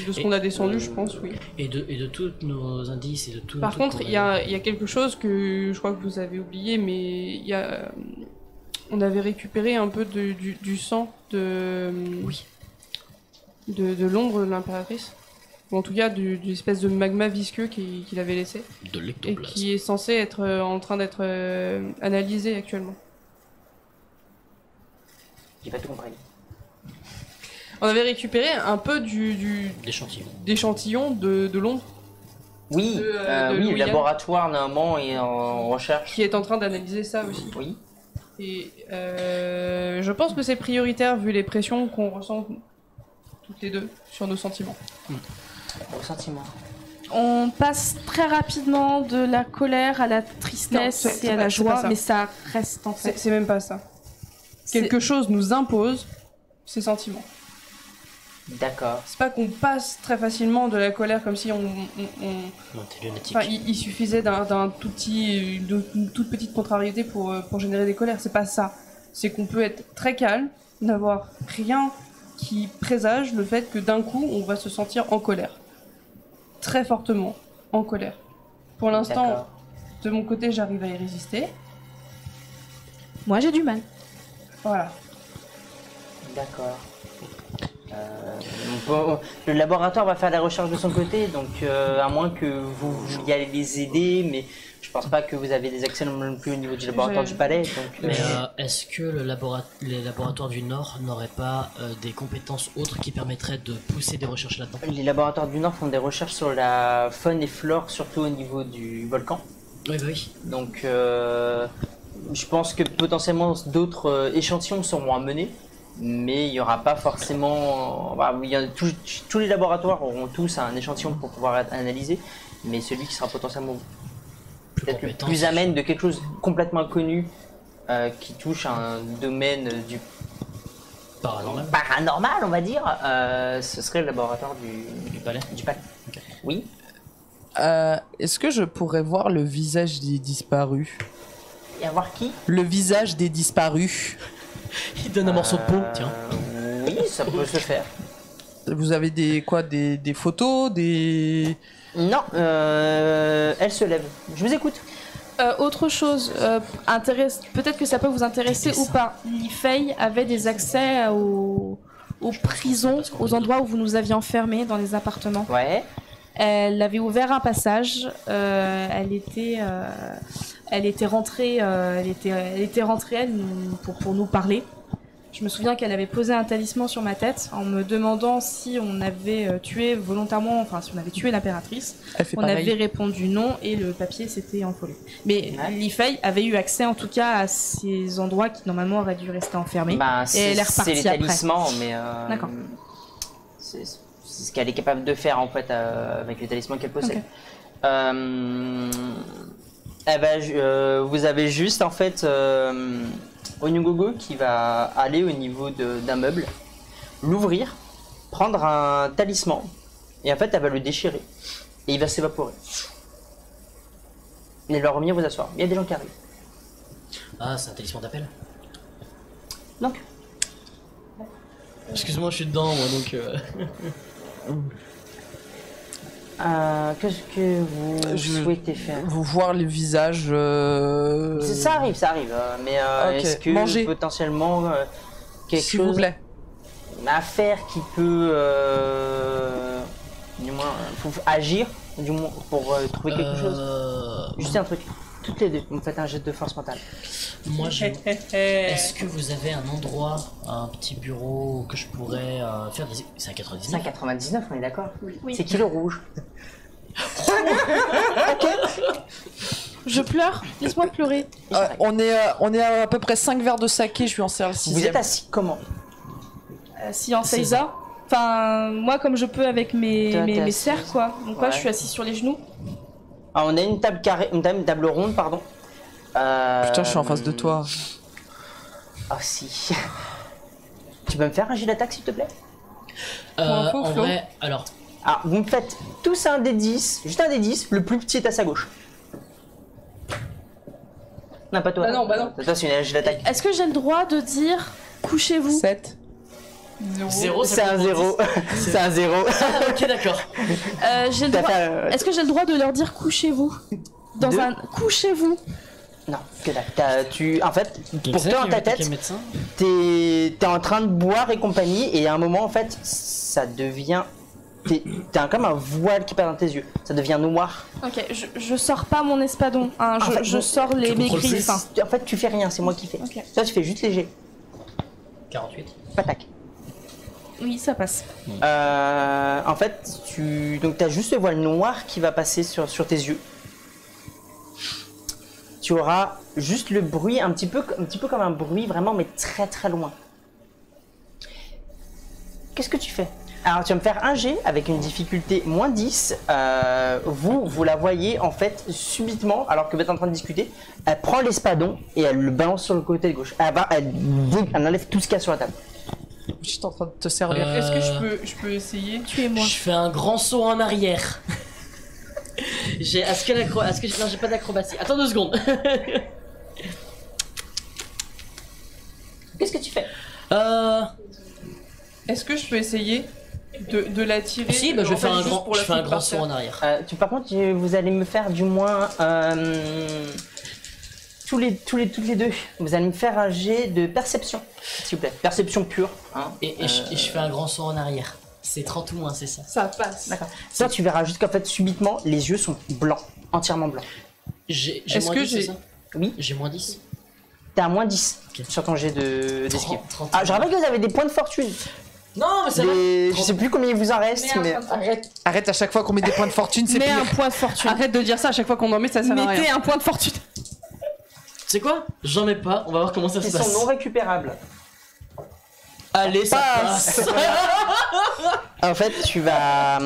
Speaker 4: De ce qu'on a descendu, je pense, oui.
Speaker 3: Et de tous nos indices et de tout.
Speaker 4: Par
Speaker 3: tout
Speaker 4: contre,
Speaker 3: qu'on
Speaker 4: il y a quelque chose que je crois que vous avez oublié, mais il y a... on avait récupéré un peu du sang
Speaker 3: Oui.
Speaker 4: de l'ombre de l'impératrice. Ou en tout cas, d'une espèce de magma visqueux qu'il avait laissé.
Speaker 3: De
Speaker 4: Et
Speaker 3: l'ectoplasme.
Speaker 4: qui est censé être en train d'être analysé actuellement.
Speaker 1: J'ai pas tout compris.
Speaker 4: On avait récupéré un peu
Speaker 3: D'échantillons.
Speaker 4: d'échantillon de l'ombre
Speaker 1: Oui,
Speaker 4: de
Speaker 1: oui, le
Speaker 4: Louisiane.
Speaker 1: laboratoire normalement est en recherche.
Speaker 4: qui est en train d'analyser ça aussi.
Speaker 1: Oui.
Speaker 4: Et je pense que c'est prioritaire vu les pressions qu'on ressent toutes les deux sur nos sentiments.
Speaker 1: Au sentiment.
Speaker 2: On passe très rapidement de la colère à la
Speaker 4: Non,
Speaker 2: tristesse
Speaker 4: c'est
Speaker 2: et à
Speaker 4: pas-
Speaker 2: la
Speaker 4: c'est pas
Speaker 2: joie,
Speaker 4: ça.
Speaker 2: mais ça reste en fait.
Speaker 4: C'est même pas ça. Quelque chose nous impose ces sentiments.
Speaker 1: D'accord.
Speaker 4: C'est pas qu'on passe très facilement de la colère comme si
Speaker 3: Non, t'es lunatique.
Speaker 4: Enfin, il suffisait d'une toute petite contrariété pour générer des colères. C'est pas ça. C'est qu'on peut être très calme, n'avoir rien qui présage le fait que d'un coup, on va se sentir en colère. Très fortement en colère. Pour l'instant,
Speaker 1: D'accord.
Speaker 4: de mon côté, j'arrive à y résister.
Speaker 2: Moi j'ai du mal.
Speaker 4: Voilà.
Speaker 1: D'accord. Le laboratoire va faire la recherche de son côté, donc à moins que vous vouliez aller les aider, mais Je pense pas que vous avez des accès non plus au niveau du laboratoire du palais. Donc,
Speaker 3: Mais est-ce que les laboratoires du Nord n'auraient pas des compétences autres qui permettraient de pousser des recherches là-dedans?
Speaker 1: les laboratoires du Nord font des recherches sur la faune et flore, surtout au niveau du volcan.
Speaker 3: Oui, bah oui.
Speaker 1: Donc, je pense que potentiellement d'autres échantillons seront à mener, mais il n'y aura pas forcément. Tous les laboratoires auront tous un échantillon pour pouvoir être analysé, mais celui qui sera potentiellement peut-être le
Speaker 3: compétent,
Speaker 1: plus amène de quelque chose complètement inconnu qui touche un domaine du
Speaker 3: Paranormal.
Speaker 1: paranormal, on va dire, ce serait le laboratoire
Speaker 3: Du palais.
Speaker 1: du palais. Oui.
Speaker 5: Est-ce que je pourrais voir le visage des disparus?
Speaker 1: Et à voir qui?
Speaker 5: Le visage des disparus.
Speaker 3: Il donne un morceau de peau, tiens.
Speaker 1: Oui, ça peut se faire.
Speaker 5: Vous avez des photos, des...
Speaker 1: Non, elle se lève. Je vous écoute.
Speaker 2: Autre chose, peut-être que ça peut vous intéresser ou pas. Li Fei avait des accès aux prisons, aux endroits où vous nous aviez enfermés dans les appartements.
Speaker 1: Ouais.
Speaker 2: Elle avait ouvert un passage. Elle était rentrée. Elle était rentrée elle pour nous parler. Je me souviens qu'elle avait posé un talisman sur ma tête en me demandant si on avait tué volontairement, enfin si on avait tué l'impératrice.
Speaker 5: Elle fait
Speaker 2: On
Speaker 5: pareil.
Speaker 2: avait répondu non et le papier s'était envolé. Mais
Speaker 1: Ouais.
Speaker 2: Li Fei avait eu accès en tout cas à ces endroits qui normalement auraient dû rester enfermés.
Speaker 1: Bah,
Speaker 2: Et elle est
Speaker 1: c'est
Speaker 2: repartie
Speaker 1: les
Speaker 2: après.
Speaker 1: talismans, mais
Speaker 2: D'accord.
Speaker 1: c'est ce qu'elle est capable de faire en fait avec les talismans qu'elle possède.
Speaker 2: Ok.
Speaker 1: Vous avez juste en fait Onyugogo qui va aller au niveau d'un meuble, l'ouvrir, prendre un talisman et en fait elle va le déchirer et il va s'évaporer. Et elle va revenir vous asseoir. Il y a des gens qui arrivent.
Speaker 3: Ah, c'est un talisman d'appel.
Speaker 1: Donc,
Speaker 3: Excuse-moi, je suis dedans, moi, donc...
Speaker 1: qu'est-ce que vous souhaitez faire?
Speaker 5: Vous voir le visage...
Speaker 1: Ça arrive, mais
Speaker 5: Ok,
Speaker 1: est-ce que
Speaker 5: manger.
Speaker 1: potentiellement quelque
Speaker 5: S'il vous
Speaker 1: chose
Speaker 5: plaît.
Speaker 1: à faire qui peut du moins agir du moins pour trouver quelque chose? Juste un truc. Toutes les deux, vous me faites un jet de force mentale.
Speaker 3: Moi, je... Est-ce que vous avez un endroit, un petit bureau que je pourrais faire des... C'est à 99.
Speaker 1: 199, on est d'accord?
Speaker 2: Oui.
Speaker 1: C'est qui le rouge?
Speaker 2: Je pleure. Laisse-moi pleurer.
Speaker 5: On est à peu près 5 verres de saké, je lui en sers le 6e.
Speaker 1: Vous êtes assis comment?
Speaker 2: Si en
Speaker 3: C'est
Speaker 2: Seiza. Enfin, moi comme je peux avec
Speaker 1: Toi,
Speaker 2: mes
Speaker 1: t'es assise.
Speaker 2: serres quoi. Donc
Speaker 1: Ouais.
Speaker 2: je suis assise sur les genoux.
Speaker 1: Ah, on a une table carrée, une table ronde, pardon.
Speaker 5: Putain, je suis en face de toi.
Speaker 1: Ah si. Tu peux me faire un jet d'attaque s'il te plaît?
Speaker 4: info,
Speaker 3: En
Speaker 4: Flo.
Speaker 3: vrai, alors...
Speaker 1: Ah, vous me faites tous un des 10, juste un des 10, le plus petit est à sa gauche. Non, pas toi.
Speaker 4: Bah non, bah non.
Speaker 1: Toi, c'est une jet d'attaque.
Speaker 2: Est-ce que j'ai le droit de dire couchez-vous?
Speaker 5: 7.
Speaker 3: 0,
Speaker 1: C'est un 0. C'est un 0.
Speaker 3: Ah, ok, d'accord.
Speaker 2: J'ai le droit. Est-ce que j'ai le droit de leur dire couchez-vous? Dans
Speaker 1: De-
Speaker 2: un couchez-vous?
Speaker 1: Non, que dalle. En fait, pour toi, dans ta tête,
Speaker 3: médecin.
Speaker 1: t'es en train de boire et compagnie, et à un moment, en fait, ça devient. T'as comme un voile qui passe dans tes yeux. Ça devient noir.
Speaker 2: Ok, je sors pas mon espadon. Hein,
Speaker 1: En fait,
Speaker 2: je sors mes
Speaker 3: contrôles
Speaker 2: griffes. hein.
Speaker 1: En fait, tu fais rien, c'est moi qui fais.
Speaker 2: Ok.
Speaker 1: Toi, tu fais juste léger.
Speaker 3: 48.
Speaker 1: Patac.
Speaker 2: Oui, ça passe.
Speaker 1: En fait, donc t'as juste le voile noir qui va passer sur tes yeux. Tu auras juste le bruit, un petit peu comme un bruit vraiment, mais très très loin. Qu'est-ce que tu fais? Alors, tu vas me faire un jet avec une difficulté moins 10. Vous la voyez en fait subitement, alors que vous êtes en train de discuter. Elle prend l'espadon et elle le balance sur le côté de gauche. Elle enlève tout ce qu'il y a sur la table.
Speaker 5: Je suis en train de te servir.
Speaker 4: Est-ce que je peux essayer?
Speaker 2: Tuez-moi.
Speaker 3: Je fais un grand saut en arrière. Est-ce que non, j'ai pas d'acrobatie. Attends 2 secondes.
Speaker 1: Qu'est-ce que tu fais?
Speaker 4: Est-ce que je peux essayer de l'attirer?
Speaker 3: Si, bah, je
Speaker 4: en
Speaker 3: fais
Speaker 4: fait,
Speaker 3: un
Speaker 4: juste
Speaker 3: grand,
Speaker 4: pour la
Speaker 3: je fais un
Speaker 4: foutre
Speaker 3: grand
Speaker 4: par
Speaker 3: saut
Speaker 4: terre.
Speaker 3: en arrière.
Speaker 1: Par contre, vous allez me faire du moins toutes les deux. Vous allez me faire un jet de perception, s'il vous plaît. Perception pure. Hein.
Speaker 3: Et je fais un grand saut en arrière. C'est 30 ou moins, c'est ça.
Speaker 4: Ça passe.
Speaker 1: D'accord. Ça, tu verras juste qu'en fait, subitement, les yeux sont blancs, entièrement blancs.
Speaker 3: J'ai
Speaker 4: Est-ce
Speaker 3: moins
Speaker 4: que
Speaker 3: 10, c'est
Speaker 4: j'ai-
Speaker 3: ça
Speaker 1: Oui,
Speaker 3: J'ai moins 10.
Speaker 1: t'es à moins 10
Speaker 3: Ok.
Speaker 1: sur ton jet d'esquive.
Speaker 3: 30.
Speaker 1: Ah, je rappelle que vous avez des points de fortune.
Speaker 3: Non, mais c'est vrai.
Speaker 1: Je sais plus combien il vous en reste, mais.
Speaker 5: Arrête à chaque fois qu'on met des points de fortune, c'est
Speaker 2: Mets
Speaker 5: pire.
Speaker 2: un point de fortune.
Speaker 4: Arrête de dire ça à chaque fois qu'on en met, ça sert à
Speaker 2: Mettez
Speaker 4: rien.
Speaker 2: un point de fortune.
Speaker 3: Tu sais quoi? J'en mets pas, on va voir comment ça
Speaker 1: Ils
Speaker 3: se
Speaker 1: sont
Speaker 3: passe.
Speaker 1: non récupérables.
Speaker 3: Allez, ça passe.
Speaker 1: En fait, tu vas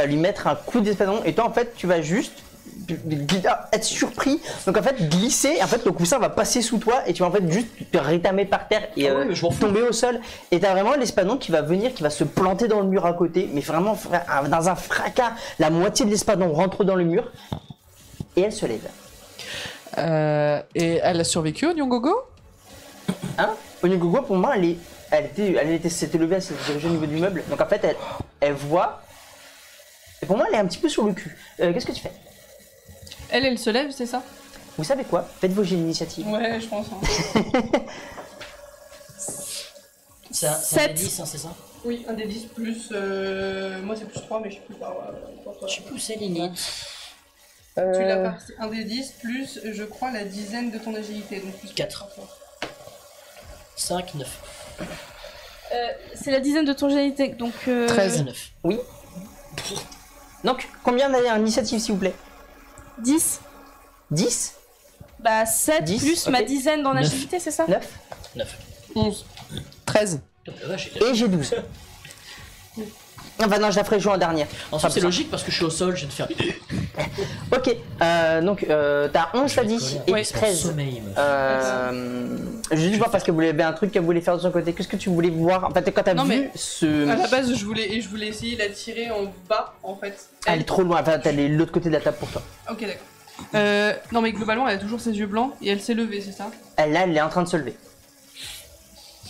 Speaker 1: lui mettre un coup d'espadon et toi, en fait, tu vas juste être surpris. Donc, en fait, glisser. Et en fait, le coussin va passer sous toi et tu vas en fait juste te rétamer par terre et
Speaker 3: Ah ouais, mais je m'en fous.
Speaker 1: tomber au sol. Et t'as vraiment l'espadon qui va venir, qui va se planter dans le mur à côté, mais vraiment dans un fracas. La moitié de l'espadon rentre dans le mur et elle se lève.
Speaker 5: Et elle a survécu, Onyongogo?
Speaker 1: Hein? Onygogo, pour moi, s'était levée, elle s'est dirigée au niveau du meuble. Donc en fait, elle voit. Et pour moi, elle est un petit peu sur le cul. Qu'est-ce que tu fais?
Speaker 4: Elle se lève, c'est ça?
Speaker 1: Vous savez quoi? Faites vos jets d'initiative.
Speaker 4: Ouais, je pense. Hein.
Speaker 3: C'est un
Speaker 2: Sept.
Speaker 3: des 10, hein, c'est ça?
Speaker 4: Oui, un des 10 plus. Moi c'est plus 3, mais je sais plus par.
Speaker 3: Je sais plus où c'est, Lynette.
Speaker 4: Tu l'as pas, c'est un des 10 plus, je crois, la dizaine de ton agilité. Donc plus
Speaker 3: 4. 5, 9.
Speaker 2: C'est la dizaine de ton génétique, donc.
Speaker 5: 13.
Speaker 3: 9.
Speaker 1: Oui. Donc, combien d'initiative, s'il vous plaît?
Speaker 2: 10.
Speaker 1: 10?
Speaker 2: Bah 7
Speaker 1: 10,
Speaker 2: plus
Speaker 1: ok.
Speaker 2: ma dizaine dans
Speaker 3: Neuf.
Speaker 2: l'agilité, c'est ça?
Speaker 1: 9?
Speaker 3: 9.
Speaker 4: 11.
Speaker 5: 13.
Speaker 3: Putain, la vache,
Speaker 1: Et j'ai 12. Enfin non, je la ferai jouer en dernière.
Speaker 3: Ensuite, c'est
Speaker 1: Enfin,
Speaker 3: logique parce que je suis au sol, je viens de faire.
Speaker 1: Ok, donc t'as 11, t'as 10 et
Speaker 3: Ouais,
Speaker 1: 13.
Speaker 3: sommeil, meuf.
Speaker 1: Je vais juste voir parce que vous avez un truc qu'elle voulait faire de son côté. Qu'est-ce que tu voulais voir? En fait, quand t'as
Speaker 4: Non,
Speaker 1: vu
Speaker 4: mais-
Speaker 1: ce.
Speaker 4: À la base, je voulais essayer de la tirer en bas, en fait.
Speaker 1: Elle est trop loin, enfin, t'as l'autre côté de la table pour toi.
Speaker 4: Ok, d'accord. Non, mais globalement, elle a toujours ses yeux blancs et elle s'est levée, c'est ça?
Speaker 1: Là, elle est en train de se lever.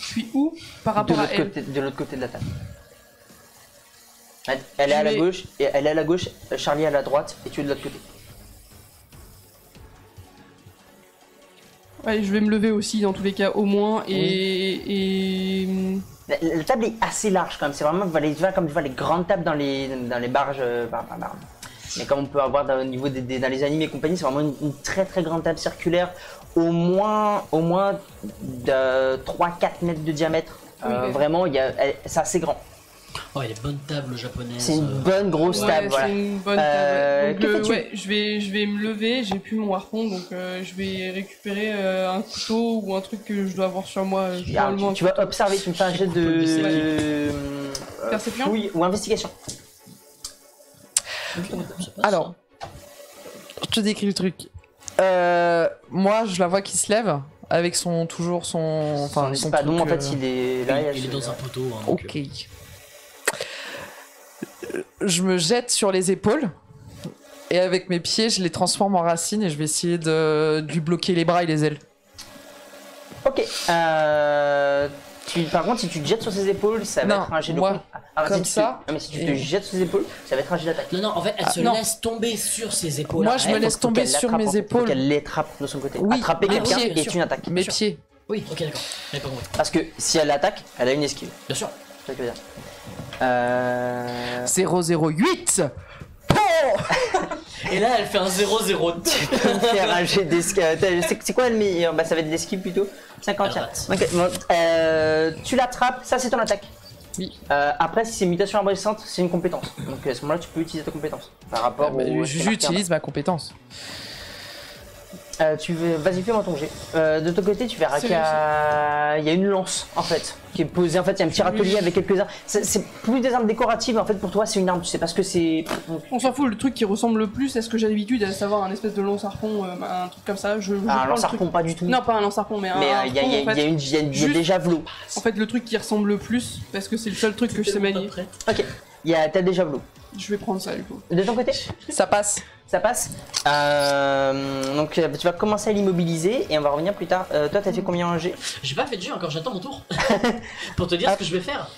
Speaker 4: Je suis où par
Speaker 1: De
Speaker 4: rapport à
Speaker 1: l'autre
Speaker 4: elle?
Speaker 1: côté, de l'autre côté de la table. Elle est à la
Speaker 4: Je vais-
Speaker 1: gauche, et elle est à la gauche, Charlie à la droite, et tu es de l'autre côté.
Speaker 4: Ouais, je vais me lever aussi, dans tous les cas, au moins, et...
Speaker 1: La table est assez large quand même, c'est vraiment comme tu vois les grandes tables dans les barges, mais comme on peut avoir au niveau dans les animés et compagnie, c'est vraiment une très très grande table circulaire, au moins de 3-4 mètres de diamètre.
Speaker 4: Oui, oui.
Speaker 1: Vraiment, c'est assez grand.
Speaker 3: Oh, il y a des bonnes tables japonaises.
Speaker 1: C'est une bonne grosse
Speaker 4: Ouais,
Speaker 1: table,
Speaker 4: c'est
Speaker 1: voilà.
Speaker 4: une bonne table. Donc,
Speaker 1: que fais-tu?
Speaker 4: ouais, je vais me lever, j'ai plus mon harpon, donc je vais récupérer un couteau ou un truc que je dois avoir sur moi. Probablement.
Speaker 1: Tu vas observer, tu me fais un jet de
Speaker 4: Perception
Speaker 1: fouille ou investigation.
Speaker 5: Alors, je te décris le truc. Moi, je la vois qui se lève avec son
Speaker 1: Son espadon,
Speaker 5: truc,
Speaker 1: en fait, il est là.
Speaker 3: Il est dans un poteau. Hein, donc,
Speaker 5: Ok. Je me jette sur les épaules et avec mes pieds, je les transforme en racines et je vais essayer de lui bloquer les bras et les ailes.
Speaker 1: Ok. Par contre, si tu te jettes sur ses épaules, ça va
Speaker 5: Non,
Speaker 1: être un jet de
Speaker 5: moi,
Speaker 1: si
Speaker 5: comme
Speaker 1: tu-
Speaker 5: ça,
Speaker 1: Non, mais si tu te
Speaker 5: et-
Speaker 1: jettes sur ses épaules, ça va être un jet d'attaque.
Speaker 3: Non, en fait, elle se
Speaker 5: non.
Speaker 3: laisse tomber sur ses épaules.
Speaker 5: Moi, je me
Speaker 3: Elle-
Speaker 5: laisse tomber sur mes
Speaker 1: Faut
Speaker 5: épaules.
Speaker 1: qu'elle l'attrape de son côté.
Speaker 5: Oui,
Speaker 1: Attraper
Speaker 5: mes
Speaker 1: quelqu'un
Speaker 5: pieds,
Speaker 1: et
Speaker 3: bien sûr.
Speaker 1: tu attaques.
Speaker 5: Mes
Speaker 3: sûr.
Speaker 5: pieds.
Speaker 3: Oui, ok, d'accord. J'avais pas compris.
Speaker 1: Parce que si elle attaque, elle a une esquive.
Speaker 3: Bien sûr.
Speaker 1: C'est ça que je veux dire.
Speaker 5: 008.
Speaker 3: Et là, elle fait un 0-0.
Speaker 1: Faire un jet d'esquive. C'est quoi le meilleur? Bah, ça va être l'esquive plutôt. 51.
Speaker 3: Elle rate.
Speaker 1: Ok, bon, tu l'attrapes, ça c'est ton attaque.
Speaker 5: Oui.
Speaker 1: Après, si c'est mutation abrasante, c'est une compétence. Donc à ce moment-là, tu peux utiliser ta compétence. Par rapport au.
Speaker 5: J'utilise ma compétence.
Speaker 1: Vas-y, fais-moi ton jet. De ton côté, tu verras qu'il y a une lance en fait qui est posée. En fait, il y a un petit râtelier avec quelques armes. C'est plus des armes décoratives. En fait, pour toi, c'est une arme. Tu sais parce que c'est.
Speaker 4: On s'en fout, le truc qui ressemble le plus à ce que j'ai l'habitude, à savoir un espèce de lance-harpon, un truc comme ça. Je
Speaker 1: Un
Speaker 4: prends le
Speaker 1: lance-harpon,
Speaker 4: truc.
Speaker 1: pas du tout.
Speaker 4: Non, pas un lance-harpon, mais un
Speaker 1: Mais
Speaker 4: harpon,
Speaker 1: il y a
Speaker 4: en fait.
Speaker 1: il y a des javelots.
Speaker 4: En fait, le truc qui ressemble le plus, parce que c'est le seul truc que je sais manier.
Speaker 1: Ok. T'as des javelots.
Speaker 4: Je vais prendre ça, du coup.
Speaker 1: De ton côté,
Speaker 5: Ça passe.
Speaker 1: ça passe. Donc tu vas commencer à l'immobiliser et on va revenir plus tard. Toi, t'as fait combien en jet?
Speaker 3: J'ai pas fait de jeu encore, j'attends mon tour. Pour te dire ce que je vais faire.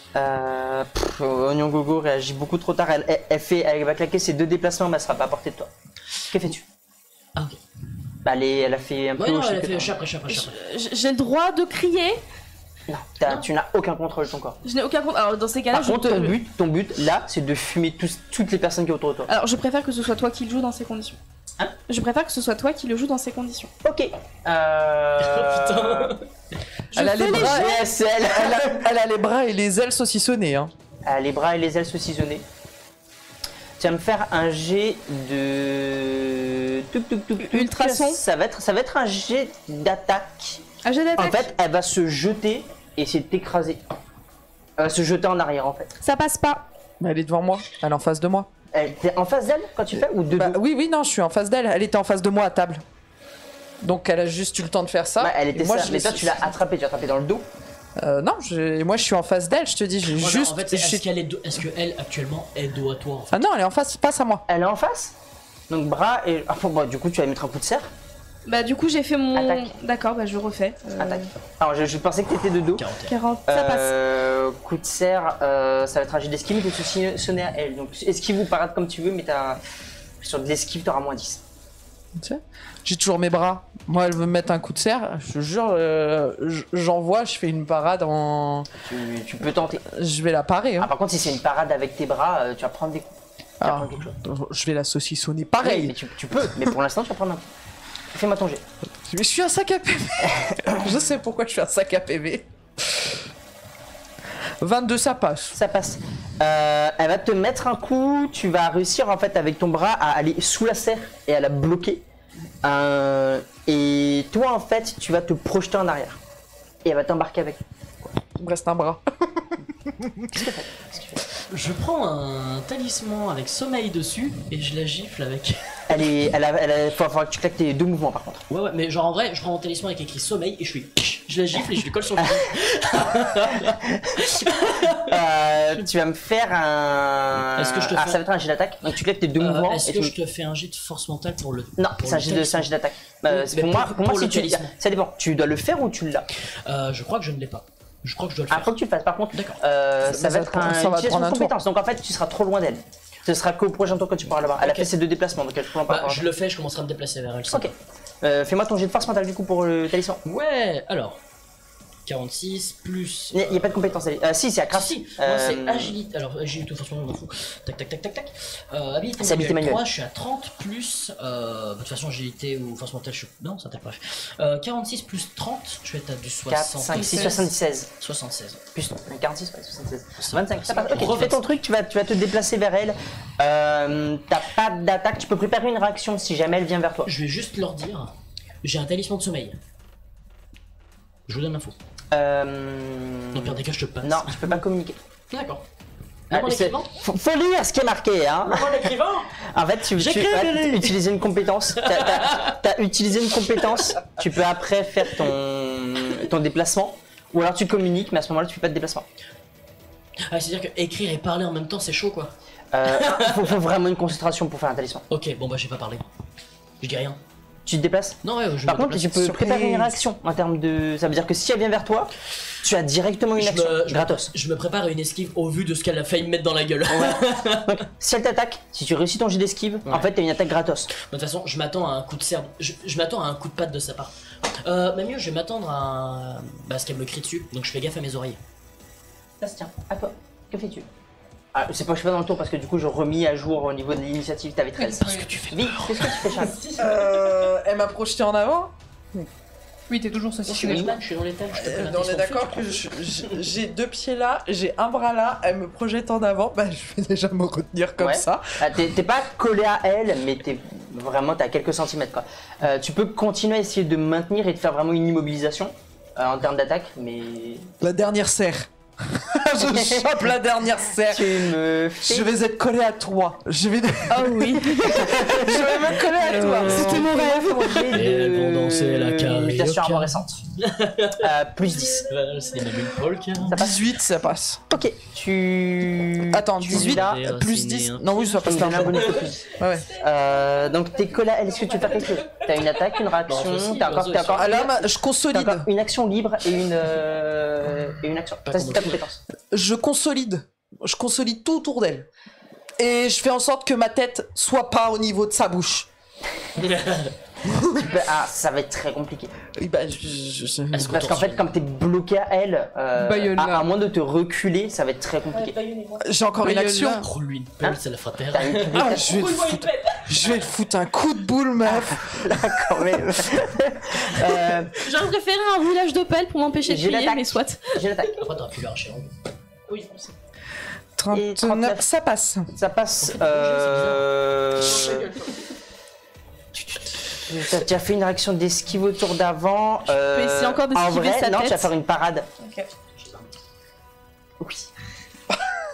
Speaker 1: Oignon Gogo réagit beaucoup trop tard. Elle va claquer ses 2 déplacements, mais elle sera pas à portée de toi. Que fais-tu?
Speaker 3: Ah, ok.
Speaker 1: Bah, elle a fait un peu.
Speaker 3: Ouais, non,
Speaker 1: au
Speaker 3: elle a
Speaker 1: chiffre
Speaker 3: fait.
Speaker 1: que
Speaker 3: Je suis après, je suis après, je suis après.
Speaker 2: J'ai le droit de crier.
Speaker 1: Non, tu n'as aucun contrôle de ton corps.
Speaker 2: Je n'ai aucun compte. Alors dans ces cas-là,
Speaker 1: Par contre, ton but là, c'est de fumer toutes les personnes qui sont autour de toi.
Speaker 2: Alors je préfère que ce soit toi qui le joues dans ces conditions. Je préfère que ce soit toi qui le joue dans ces conditions.
Speaker 1: Ok.
Speaker 3: Putain.
Speaker 5: Elle a les bras,
Speaker 1: GSL.
Speaker 5: elle a les bras et les ailes saucissonnées. Hein.
Speaker 1: Les bras et les ailes saucissonnées. Tu vas me faire un jet de...
Speaker 2: Ultrason.
Speaker 1: Ça va être un jet d'attaque.
Speaker 2: Ah, j'ai d'attaque.
Speaker 1: En fait, elle va se jeter et essayer de t'écraser. Elle va se jeter en arrière en fait.
Speaker 2: Ça passe pas.
Speaker 5: Elle est devant moi, elle est en face de moi.
Speaker 1: T'es en face d'elle quand tu fais ou de dos?
Speaker 5: Oui, non, je suis en face d'elle. Elle était en face de moi à table. Donc elle a juste eu le temps de faire ça.
Speaker 1: Ouais, elle était
Speaker 5: Et moi,
Speaker 1: ça. Mais toi, tu l'as attrapée, tu l'as attrapée dans le dos.
Speaker 5: Non, moi je suis en face d'elle, je te dis, j'ai
Speaker 3: Ouais,
Speaker 5: juste.
Speaker 3: en fait, est-ce qu'elle actuellement est dos à toi en fait?
Speaker 5: Ah non, elle est en face à moi.
Speaker 1: Elle est en face. Donc bras et... Ah, bon, du coup, tu vas mettre un coup de serre.
Speaker 2: Bah, du coup, j'ai fait mon.
Speaker 1: Attaque.
Speaker 2: D'accord, bah, je refais.
Speaker 1: Attaque. Alors, je pensais que t'étais de dos.
Speaker 3: 41.
Speaker 2: 40. Ça passe.
Speaker 1: Coup de serre, ça va être un jet d'esquive, mais tu te sonner à elle. Donc esquive ou parade comme tu veux, mais sur de l'esquive, t'auras moins 10.
Speaker 5: Tu sais, j'ai toujours mes bras. Moi, elle veut me mettre un coup de serre. Je te jure, j'envoie, je fais une parade en.
Speaker 1: Tu peux tenter.
Speaker 5: Je vais la parer.
Speaker 1: Ah,
Speaker 5: Hein.
Speaker 1: par contre, si c'est une parade avec tes bras, tu vas prendre des coups. Tu vas
Speaker 5: Ah,
Speaker 1: prendre quelque chose.
Speaker 5: je vais la saucissonner
Speaker 1: Oui,
Speaker 5: pareil.
Speaker 1: mais tu peux, mais pour l'instant, tu vas prendre un coup. Fais-moi ton jet.
Speaker 5: Mais je suis un sac à PV. Je sais pourquoi je suis un sac à PV. 22, ça passe.
Speaker 1: Ça passe. Elle va te mettre un coup, tu vas réussir en fait avec ton bras à aller sous la serre et à la bloquer. Et toi en fait, tu vas te projeter en arrière. Et elle va t'embarquer avec.
Speaker 5: Il me reste un bras.
Speaker 1: Qu'est-ce que tu fais?
Speaker 3: Je prends un talisman avec sommeil dessus et je la gifle avec.
Speaker 1: Faut que tu claques tes deux mouvements par contre.
Speaker 3: Ouais, mais genre en vrai, je prends mon talisman avec écrit sommeil et je la gifle et je lui colle sur le visage.
Speaker 1: Tu vas me faire un.
Speaker 3: Est-ce que je te
Speaker 1: ça
Speaker 3: fais-
Speaker 1: va être un jet d'attaque. Donc tu claques tes deux mouvements.
Speaker 3: Est-ce
Speaker 1: et
Speaker 3: que
Speaker 1: tu...
Speaker 3: je te fais un jet de force mentale pour le.
Speaker 1: Non,
Speaker 3: pour
Speaker 1: c'est un
Speaker 3: le
Speaker 1: jet
Speaker 3: talisman
Speaker 1: d'attaque.
Speaker 3: Oui,
Speaker 1: Pour
Speaker 3: mais
Speaker 1: moi,
Speaker 3: pour
Speaker 1: si
Speaker 3: le
Speaker 1: tu...
Speaker 3: talisman.
Speaker 1: Ça dépend. Tu dois le faire ou tu l'as?
Speaker 3: Je crois que je ne l'ai pas. Je crois que je dois le
Speaker 1: Ah,
Speaker 3: faire.
Speaker 1: faut que tu le fasses. Par contre,
Speaker 3: D'accord.
Speaker 1: ça va être
Speaker 5: ça va
Speaker 1: une
Speaker 5: te prendre un
Speaker 1: de
Speaker 5: tour.
Speaker 1: compétence. Donc en fait, tu seras trop loin d'elle. Ce sera qu'au prochain tour que tu pourras là-bas. Elle a
Speaker 3: Ok.
Speaker 1: fait ses deux déplacements, donc elle peut en pas.
Speaker 3: Bah, je le fais, je commencerai à me déplacer vers elle.
Speaker 1: Ok. Fais-moi ton jet de force mentale du coup pour le talisman.
Speaker 3: Ouais, alors. 46 plus.
Speaker 1: Il n'y a pas de compétence. Si, c'est à craft.
Speaker 3: Si, moi c'est agilité. Alors, agilité, de toute façon, on m'en fout. Tac, tac, tac, tac, tac. Habilité
Speaker 1: C'est habilité
Speaker 3: manuelle.
Speaker 1: manuelle.
Speaker 3: 3, je suis à 30 plus. De toute façon, agilité ou force mentale, je suis. Non, ça bref. 46 plus 30, je vais être à du
Speaker 1: 4, 5, 6, 76.
Speaker 3: 76.
Speaker 1: Plus 46, ouais, 76. 25, ça passe. Ok, tu
Speaker 3: Re-
Speaker 1: fais ton truc, tu vas te déplacer vers elle. T'as pas d'attaque, tu peux préparer une réaction si jamais elle vient vers toi.
Speaker 3: Je vais juste leur dire j'ai un talisman de sommeil. Je vous donne l'info. Dans pire des cas, je te passe.
Speaker 1: Non, je peux pas communiquer.
Speaker 3: D'accord.
Speaker 1: Ah,
Speaker 3: Mon
Speaker 1: c'est-
Speaker 3: écrivain
Speaker 1: faut lire ce qui est marqué, hein.
Speaker 3: Mon écrivain
Speaker 1: En fait, tu
Speaker 3: J'écris,
Speaker 1: as
Speaker 3: Lily.
Speaker 1: utilisé une compétence. T'as utilisé une compétence. Tu peux après faire ton déplacement. Ou alors tu communiques, mais à ce moment-là, tu fais pas de déplacement.
Speaker 3: Ah, c'est-à-dire que écrire et parler en même temps, c'est chaud quoi.
Speaker 1: Faut vraiment une concentration pour faire un talisman.
Speaker 3: Ok, bon bah j'ai pas parlé. Je dis rien.
Speaker 1: Tu te déplaces.
Speaker 3: Non, ouais, je
Speaker 1: Par
Speaker 3: me
Speaker 1: contre,
Speaker 3: déplace.
Speaker 1: tu peux
Speaker 5: Surprise.
Speaker 1: préparer une réaction en termes de. Ça veut dire que si elle vient vers toi, tu as directement une action gratos.
Speaker 3: Je me prépare une esquive au vu de ce qu'elle a failli me mettre dans la gueule.
Speaker 1: Donc, si elle t'attaque, si tu réussis ton jet d'esquive, en
Speaker 3: Ouais.
Speaker 1: fait, t'as une attaque gratos.
Speaker 3: De toute façon, je m'attends à un coup de serre. Je m'attends à un coup de patte de sa part. Mais mieux, je vais m'attendre à. Bah, ce qu'elle me crie dessus. Donc je fais gaffe à mes oreilles.
Speaker 1: Bastien, à toi. Que fais-tu? Ah, c'est pas que je fais dans le tour parce que du coup, je remis à jour au niveau de l'initiative, t'avais 13.
Speaker 3: Parce que tu fais.
Speaker 1: Vite, qu'est-ce que tu fais, Charles?
Speaker 5: Elle m'a projeté en avant.
Speaker 4: Oui, t'es toujours
Speaker 3: Je suis
Speaker 4: saucissionné.
Speaker 3: dans je suis dans les tables, je te prends la
Speaker 5: On est
Speaker 3: tesson
Speaker 5: d'accord
Speaker 3: de
Speaker 5: que
Speaker 3: feu,
Speaker 5: j'ai deux pieds là, j'ai un bras là, elle me projette en avant, bah je vais déjà me retenir comme
Speaker 1: Ouais.
Speaker 5: ça.
Speaker 1: Ah, t'es pas collé à elle, mais t'as quelques centimètres quoi. Tu peux continuer à essayer de maintenir et de faire vraiment une immobilisation en termes d'attaque, mais.
Speaker 5: La dernière serre. Je chope la dernière serre.
Speaker 1: Tu me fais.
Speaker 5: Je vais être collé à toi. Je vais
Speaker 2: Ah oui.
Speaker 5: je vais me coller à toi.
Speaker 2: C'était mon rêve.
Speaker 3: Et elles vont danser la carrière.
Speaker 1: Mutation arborescente. Plus 10.
Speaker 3: C'est des Mamie Polk.
Speaker 1: Ça passe.
Speaker 5: 18, ça passe.
Speaker 1: Ok, tu.
Speaker 5: Attends,
Speaker 1: tu
Speaker 5: 18
Speaker 1: là.
Speaker 5: plus 10. Non, oui, ça
Speaker 1: Tu
Speaker 5: passe
Speaker 1: me donnes un
Speaker 5: largement.
Speaker 1: bonus de plus.
Speaker 5: Ouais, ouais.
Speaker 1: Donc t'es collé à elle, est-ce que tu veux faire quelque chose? T'as une attaque, une réaction,
Speaker 3: Non, ça aussi,
Speaker 1: t'as
Speaker 3: ça
Speaker 1: encore
Speaker 5: Ah là, je
Speaker 1: t'as
Speaker 5: consolide.
Speaker 1: encore une action libre et une action.
Speaker 3: Pas
Speaker 1: Ça c'est ta
Speaker 3: comment
Speaker 1: compétence.
Speaker 5: Je consolide. Je consolide tout autour d'elle. Et je fais en sorte que ma tête soit pas au niveau de sa bouche.
Speaker 1: Ah, ça va être très compliqué.
Speaker 5: Oui, bah,
Speaker 3: Est-ce qu'on
Speaker 1: Parce qu'en fait,
Speaker 3: tourne
Speaker 1: comme t'es bloqué à elle,
Speaker 4: Bayonne-la.
Speaker 1: à moins de te reculer, ça va être très compliqué.
Speaker 5: j'ai encore une action.
Speaker 4: Bayonne-la.
Speaker 3: Roule-lui une pelle,
Speaker 1: Hein
Speaker 3: ça la fera taire.
Speaker 1: T'as une
Speaker 5: Ah, je vais te foutre un coup de boule, meuf.
Speaker 1: là quand même.
Speaker 2: J'aurais préféré un roulage de pelle pour m'empêcher de
Speaker 1: J'ai
Speaker 2: crier,
Speaker 1: l'attaque.
Speaker 2: mais soit.
Speaker 1: J'ai l'attaque.
Speaker 3: Après, t'aurais pu lui arracher l'ongle.
Speaker 2: Oui, on sait.
Speaker 1: 39,
Speaker 5: 39, ça passe.
Speaker 1: Ça passe. T'as déjà fait une réaction d'esquive au tour d'avant.
Speaker 2: peux essayer encore d'esquiver
Speaker 1: en vrai,
Speaker 2: sa
Speaker 1: non,
Speaker 2: tête.
Speaker 1: tu vas faire une parade.
Speaker 2: Ok.
Speaker 1: Oui.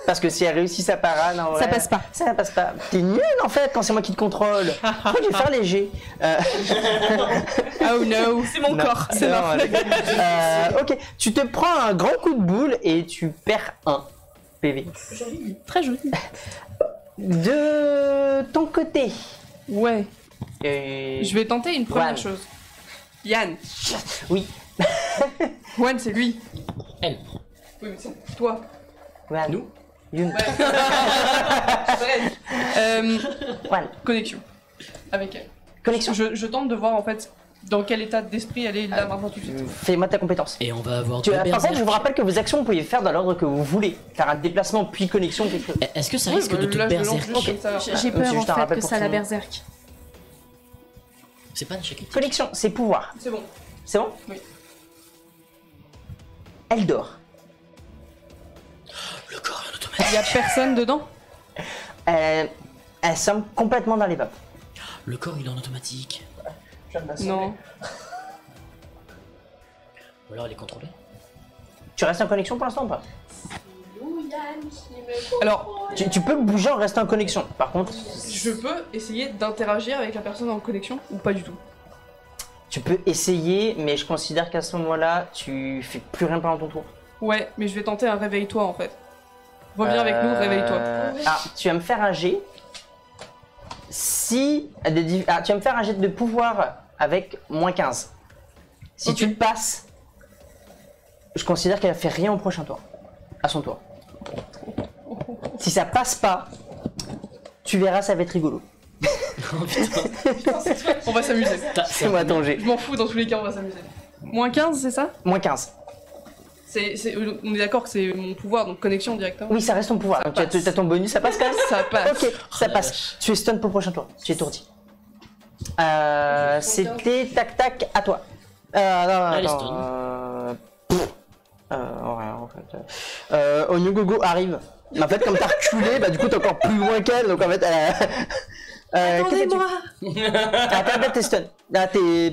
Speaker 1: Parce que si elle réussit sa parade, en vrai,
Speaker 2: Ça passe pas.
Speaker 1: Ça passe pas. T'es nul en fait quand c'est moi qui te contrôle. Pourquoi je vais faire léger
Speaker 2: Oh no, c'est mon
Speaker 1: Non.
Speaker 2: corps, c'est
Speaker 1: Non,
Speaker 2: mort.
Speaker 1: ok, tu te prends un grand coup de boule et tu perds un PV.
Speaker 2: Très joli.
Speaker 1: De ton côté.
Speaker 4: Ouais,
Speaker 1: euh,
Speaker 4: je vais tenter une première
Speaker 1: Juan.
Speaker 4: chose. Yann.
Speaker 1: Oui.
Speaker 4: Juan, c'est lui.
Speaker 3: Elle.
Speaker 4: Oui, mais c'est toi.
Speaker 1: Juan.
Speaker 3: Nous
Speaker 1: Yun. Juan.
Speaker 4: Connexion. Avec elle.
Speaker 1: Connexion.
Speaker 4: Je tente de voir en fait dans quel état d'esprit elle est là maintenant tout de suite.
Speaker 1: Fais-moi ta compétence.
Speaker 3: Et on va avoir
Speaker 1: Tu,
Speaker 3: deux
Speaker 1: par contre, je
Speaker 3: berserk.
Speaker 1: vous rappelle que vos actions, vous pouvez faire dans l'ordre que vous voulez. Faire un déplacement puis connexion, quelque chose.
Speaker 3: Est-ce que ça
Speaker 4: Oui,
Speaker 3: risque
Speaker 4: bah,
Speaker 3: de te
Speaker 4: là, je le lance
Speaker 3: berserk
Speaker 4: juste comme ça.
Speaker 2: J'ai peur
Speaker 1: c'est
Speaker 2: en
Speaker 1: juste un
Speaker 2: fait
Speaker 1: rappel
Speaker 2: que
Speaker 1: pour
Speaker 2: ça
Speaker 1: tout
Speaker 2: la
Speaker 1: le monde.
Speaker 2: berserk.
Speaker 3: C'est pas un échec.
Speaker 1: Connexion, c'est pouvoir.
Speaker 4: C'est bon.
Speaker 1: C'est bon?
Speaker 4: Oui.
Speaker 1: Elle dort.
Speaker 3: Le corps est en automatique.
Speaker 4: Il y a personne dedans.
Speaker 1: Elle semble complètement dans les vapes.
Speaker 3: Le corps il est en automatique.
Speaker 4: Non.
Speaker 3: Ou alors elle est contrôlée.
Speaker 1: Tu restes en connexion pour l'instant ou pas?
Speaker 4: Alors,
Speaker 1: Tu peux bouger en restant en connexion. Par contre,
Speaker 4: je peux essayer d'interagir avec la personne en connexion ou pas du tout.
Speaker 1: tu peux essayer, mais je considère qu'à ce moment-là, tu fais plus rien pendant ton tour.
Speaker 4: Ouais, mais je vais tenter un réveille-toi en fait. Reviens avec nous, réveille-toi.
Speaker 1: Ah, tu vas me faire un jet. Si. Tu vas me faire un jet de pouvoir avec moins 15. Si
Speaker 4: Ok.
Speaker 1: tu le passes, je considère qu'elle a fait rien au prochain tour. À son tour. Si ça passe pas, tu verras, ça va être rigolo.
Speaker 3: Oh putain.
Speaker 4: On va s'amuser.
Speaker 1: C'est moi ton jet.
Speaker 4: Je m'en fous, dans tous les cas, on va s'amuser. Moins 15, c'est ça
Speaker 1: Moins 15.
Speaker 4: On est d'accord que c'est mon pouvoir, donc connexion directement.
Speaker 1: Oui, ça reste ton pouvoir.
Speaker 4: Ça
Speaker 1: Donc, tu
Speaker 4: passe.
Speaker 1: as ton bonus, ça passe quand même.
Speaker 4: Ça passe.
Speaker 1: Ok, ça
Speaker 3: la
Speaker 1: passe.
Speaker 3: vache.
Speaker 1: Tu es stun pour le prochain tour. Tu es étourdi. C'était tac tac à toi. Non,
Speaker 3: Elle est
Speaker 1: attends,
Speaker 3: stun.
Speaker 1: ouais, en fait. Onyogogo arrive. Mais en fait, comme t'as reculé, bah du coup t'es encore plus loin qu'elle. Donc en fait,
Speaker 2: Attendez-moi.
Speaker 1: Attends, t'es stun. Là,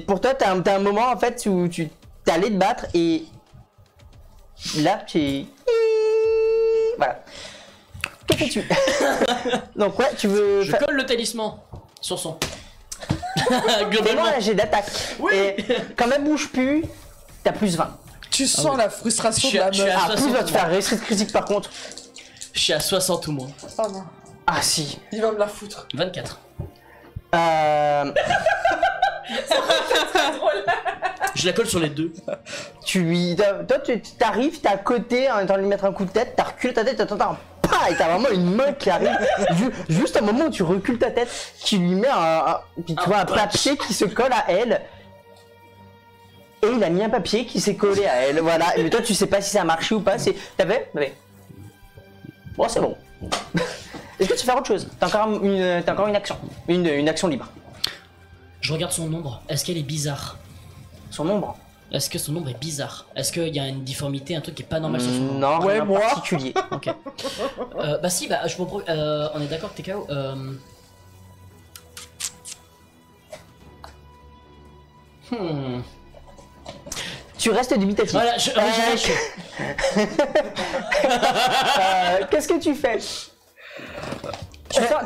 Speaker 1: pour toi, t'as un moment en fait où tu t'es allé te battre et là tu. Voilà. Que fais-tu? Donc ouais, tu veux.
Speaker 3: Je colle le talisman sur son. Globalement.
Speaker 1: Fais-moi un jet d'attaque. Et quand elle bouge plus, t'as plus 20.
Speaker 5: Tu sens la frustration
Speaker 3: Je
Speaker 5: de la
Speaker 3: suis à-
Speaker 5: meuf.
Speaker 1: Ah, plus 20, tu fais un réussite critique par contre.
Speaker 3: Je suis à 60 ou moins.
Speaker 5: Oh non,
Speaker 1: Ah si.
Speaker 5: il va me la foutre.
Speaker 3: 24. Je la colle sur les deux.
Speaker 1: Toi, tu t'arrives, t'es à côté en train de lui mettre un coup de tête, t'as reculé ta tête, t'entends un pas et t'as vraiment une main qui arrive. Juste un moment où tu recules ta tête, qui lui met puis tu vois un papier qui se colle à elle. Et il a mis un papier qui s'est collé à elle, voilà. Mais toi, tu sais pas si ça a marché ou pas. T'as fait? Bon, c'est bon. Est-ce que tu fais autre chose? T'as encore une action. Une action libre.
Speaker 3: Je regarde son ombre. Est-ce qu'elle est bizarre?
Speaker 1: Son ombre?
Speaker 3: Est-ce que son ombre est bizarre? Est-ce qu'il y a une difformité, un truc qui est pas normal sur son ombre?
Speaker 1: Non,
Speaker 5: Ouais,
Speaker 1: rien en
Speaker 5: moi.
Speaker 1: particulier.
Speaker 3: Ok. Bah si, bah je propose. On est d'accord que t'es KO.
Speaker 1: Tu restes dubitatif.
Speaker 3: Voilà, je.
Speaker 1: Qu'est-ce que tu fais?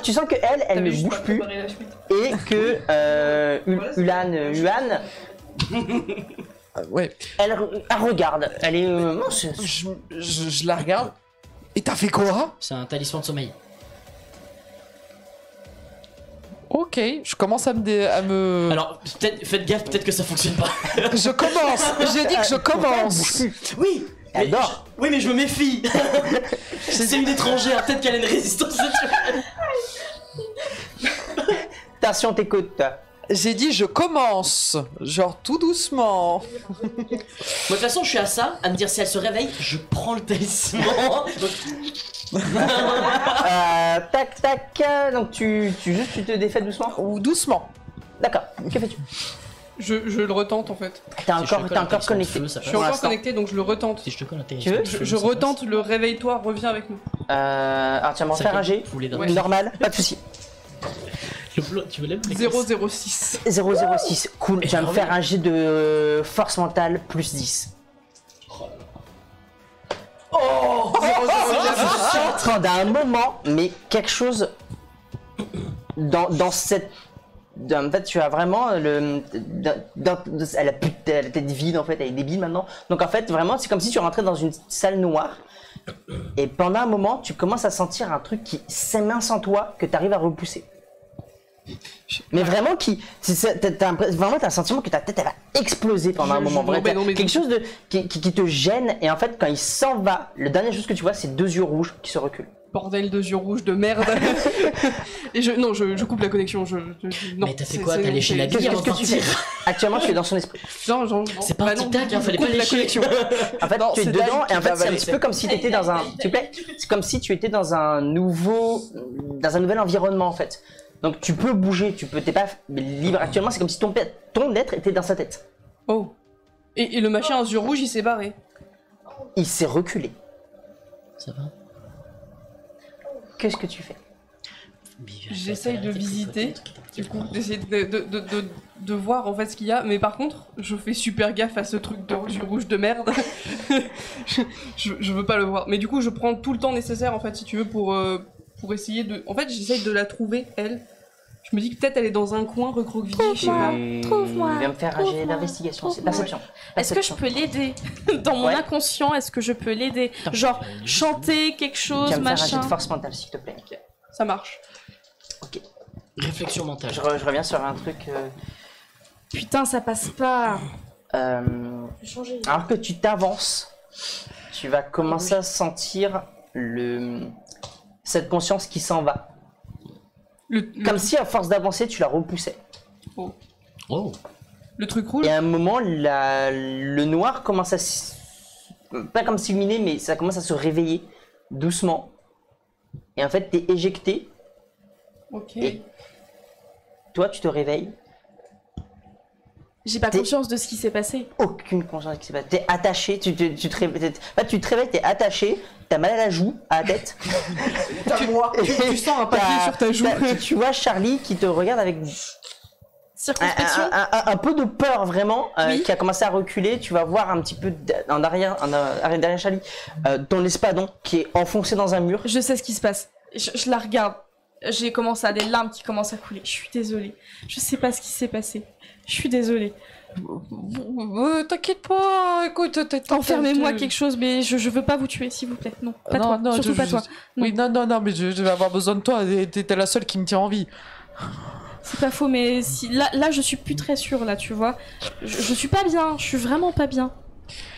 Speaker 1: Tu sens que elle
Speaker 4: T'avais
Speaker 1: ne
Speaker 4: juste
Speaker 1: bouge
Speaker 4: pas
Speaker 1: plus
Speaker 4: préparé la suite.
Speaker 1: et que Yuan,
Speaker 5: Ouais,
Speaker 1: elle regarde. Elle est
Speaker 5: je la regarde. Et t'as fait quoi?
Speaker 3: C'est un talisman de sommeil.
Speaker 5: Ok, je commence à me...
Speaker 3: Alors, faites gaffe, peut-être que ça fonctionne pas.
Speaker 5: Je commence. J'ai dit que je commence.
Speaker 3: Oui.
Speaker 1: Elle dort.
Speaker 3: Oui, mais je me méfie. C'est une étrangère, peut-être qu'elle a une résistance naturelle.
Speaker 1: Attention, t'écoutes.
Speaker 5: J'ai dit je commence, genre tout doucement.
Speaker 3: Moi, de toute façon, je suis à ça, à me dire si elle se réveille, je prends le talisman.
Speaker 1: Tac, tac. Donc tu te défais doucement.
Speaker 5: Ou doucement.
Speaker 1: D'accord. Que fais-tu?
Speaker 4: Je le retente en fait.
Speaker 1: T'es
Speaker 3: Si je te
Speaker 1: encore
Speaker 3: colle un talisman de
Speaker 1: connecté.
Speaker 3: feu, ça
Speaker 4: Je
Speaker 3: passe.
Speaker 4: suis encore
Speaker 1: l'instant.
Speaker 4: connecté donc je le retente.
Speaker 3: Si je te colle un
Speaker 1: Tu veux
Speaker 3: talisman de feu,
Speaker 4: Je
Speaker 3: ça passe.
Speaker 4: retente le réveille-toi, reviens avec nous.
Speaker 1: Alors tu vas m'en
Speaker 3: Ça
Speaker 1: faire
Speaker 3: fait-
Speaker 1: un jet.
Speaker 3: Vous les
Speaker 4: Ouais.
Speaker 1: Normal, pas de soucis.
Speaker 3: Tu veux l'aimer
Speaker 4: 006.
Speaker 1: 006. Cool. Tu vas me faire un jet de force mentale plus 10. Oh, d'un moment, mais quelque chose dans cette. En fait, tu as vraiment le. Elle a plus la tête vide en fait, elle est débile maintenant. Donc en fait, vraiment, c'est comme si tu rentrais dans une salle noire. Et pendant un moment, tu commences à sentir un truc qui s'émince en toi que tu arrives à repousser. Mais vraiment, vraiment, t'as un sentiment que ta tête elle va exploser pendant un moment. Vrai,
Speaker 4: non, mais-
Speaker 1: quelque chose qui te gêne. Et en fait, quand il s'en va, le dernier chose que tu vois, c'est 2 yeux rouges qui se reculent.
Speaker 4: Bordel de yeux rouges de merde. Et je coupe la connexion. Non,
Speaker 3: Mais t'as fait quoi? T'as léché la bille
Speaker 1: Qu'est-ce
Speaker 3: avant de
Speaker 1: que tu fais?
Speaker 3: partir?
Speaker 1: Actuellement, tu es dans son esprit.
Speaker 4: Non.
Speaker 3: C'est pas un
Speaker 4: Bah non,
Speaker 3: tic-tac, hein, fallait
Speaker 4: coupe
Speaker 3: pas
Speaker 4: la
Speaker 3: lécher.
Speaker 4: connexion.
Speaker 1: En fait,
Speaker 5: Non,
Speaker 1: tu es
Speaker 5: c'est
Speaker 1: dedans
Speaker 5: Daï
Speaker 1: et en
Speaker 5: qui
Speaker 1: fait,
Speaker 5: va
Speaker 1: c'est un
Speaker 5: avaler.
Speaker 1: petit peu comme si tu étais dans un. S'il te plaît, c'est comme si tu étais dans un nouvel environnement en fait. Donc tu peux bouger, t'es pas libre. Actuellement, c'est comme si ton être était dans sa tête.
Speaker 4: Oh. Et le machin aux yeux rouges, il s'est barré.
Speaker 1: Il s'est reculé.
Speaker 3: Ça va?
Speaker 1: Qu'est-ce que tu fais?
Speaker 4: J'essaye de visiter, du coup, d'essayer de voir en fait ce qu'il y a, mais par contre, je fais super gaffe à ce truc de yeux rouges de merde. je veux pas le voir. Mais du coup, je prends tout le temps nécessaire en fait, si tu veux, pour essayer de. En fait, j'essaye de la trouver, elle. Je me dis que peut-être elle est dans un coin recroquevillée, je sais pas.
Speaker 2: Trouve-moi,
Speaker 1: Il va me faire un jet d'investigation, c'est perception.
Speaker 2: Est-ce que je peux l'aider? Dans mon
Speaker 1: Ouais.
Speaker 2: inconscient, est-ce que je peux l'aider? Genre, chanter quelque
Speaker 1: Tu
Speaker 2: chose,
Speaker 1: vas me faire un jet
Speaker 2: machin.
Speaker 1: de force mentale, s'il te plaît.
Speaker 4: Ça marche.
Speaker 3: Réflexion mentale.
Speaker 1: Je reviens sur un truc.
Speaker 2: Putain, ça passe pas. Changer.
Speaker 1: Alors que tu t'avances, tu vas commencer à sentir cette conscience qui s'en va. Comme si à force d'avancer, tu la repoussais.
Speaker 3: Oh.
Speaker 4: Le truc rouge.
Speaker 1: Et à un moment, le noir commence à pas comme s'illuminer, mais ça commence à se réveiller doucement. Et en fait, t'es éjecté.
Speaker 4: Ok.
Speaker 1: Et toi, tu te réveilles.
Speaker 2: J'ai pas
Speaker 1: T'es-
Speaker 2: conscience de ce qui s'est passé.
Speaker 1: Aucune conscience qui s'est passée. T'es attaché. Tu te réveilles. En fait, tu te réveilles, t'es attaché. T'as mal à la joue, à la tête.
Speaker 4: Tu sens un papier sur ta joue.
Speaker 1: Tu vois Charlie qui te regarde avec
Speaker 2: Circonspection.
Speaker 1: un peu de peur vraiment,
Speaker 2: Oui.
Speaker 1: qui a commencé à reculer. Tu vas voir un petit peu en arrière, derrière Charlie, ton espadon qui est enfoncé dans un mur.
Speaker 2: Je sais ce qui se passe. Je la regarde. J'ai commencé à des larmes qui commencent à couler. Je suis désolée. Je sais pas ce qui s'est passé. Je suis désolée.
Speaker 5: T'inquiète pas, écoute,
Speaker 2: Enfermez-moi quelque chose, mais je veux pas vous tuer, s'il vous plaît. Non, pas toi. Surtout pas toi.
Speaker 5: Oui, non, mais je vais avoir besoin de toi. T'es la seule qui me tient en vie.
Speaker 2: C'est pas faux, mais si là, je suis plus très sûre, là, tu vois. Je suis pas bien. Je suis vraiment pas bien.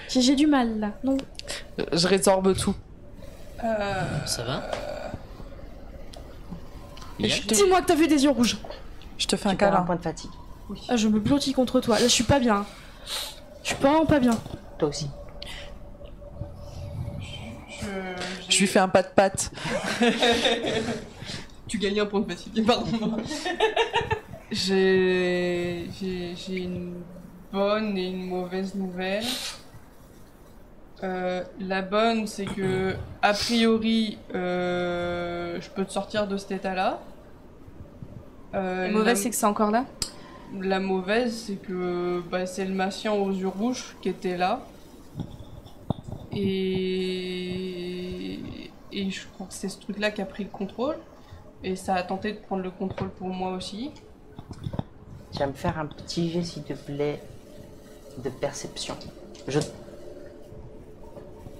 Speaker 2: J'ai du mal, là. Non.
Speaker 5: Je résorbe tout.
Speaker 3: Ça va?
Speaker 5: Et je te,
Speaker 2: Dis-moi que t'as vu des yeux rouges.
Speaker 5: je te fais un
Speaker 1: Tu perds un
Speaker 5: câlin.
Speaker 1: point de fatigue.
Speaker 2: Ah, je me blottis contre toi. Là, je suis pas bien. Je suis vraiment pas bien.
Speaker 1: Toi aussi.
Speaker 5: Je lui fais un pas de patte.
Speaker 4: Tu gagnes un point de fatigue, pardon. J'ai une bonne et une mauvaise nouvelle. La bonne, c'est que, a priori, je peux te sortir de cet état-là.
Speaker 2: La mauvaise, c'est que c'est encore là.
Speaker 4: La mauvaise, c'est que c'est le Massien aux yeux rouges qui était là. Et je crois que c'est ce truc-là qui a pris le contrôle. Et ça a tenté de prendre le contrôle pour moi aussi.
Speaker 1: Tu vas me faire un petit jet, s'il te plaît, de perception.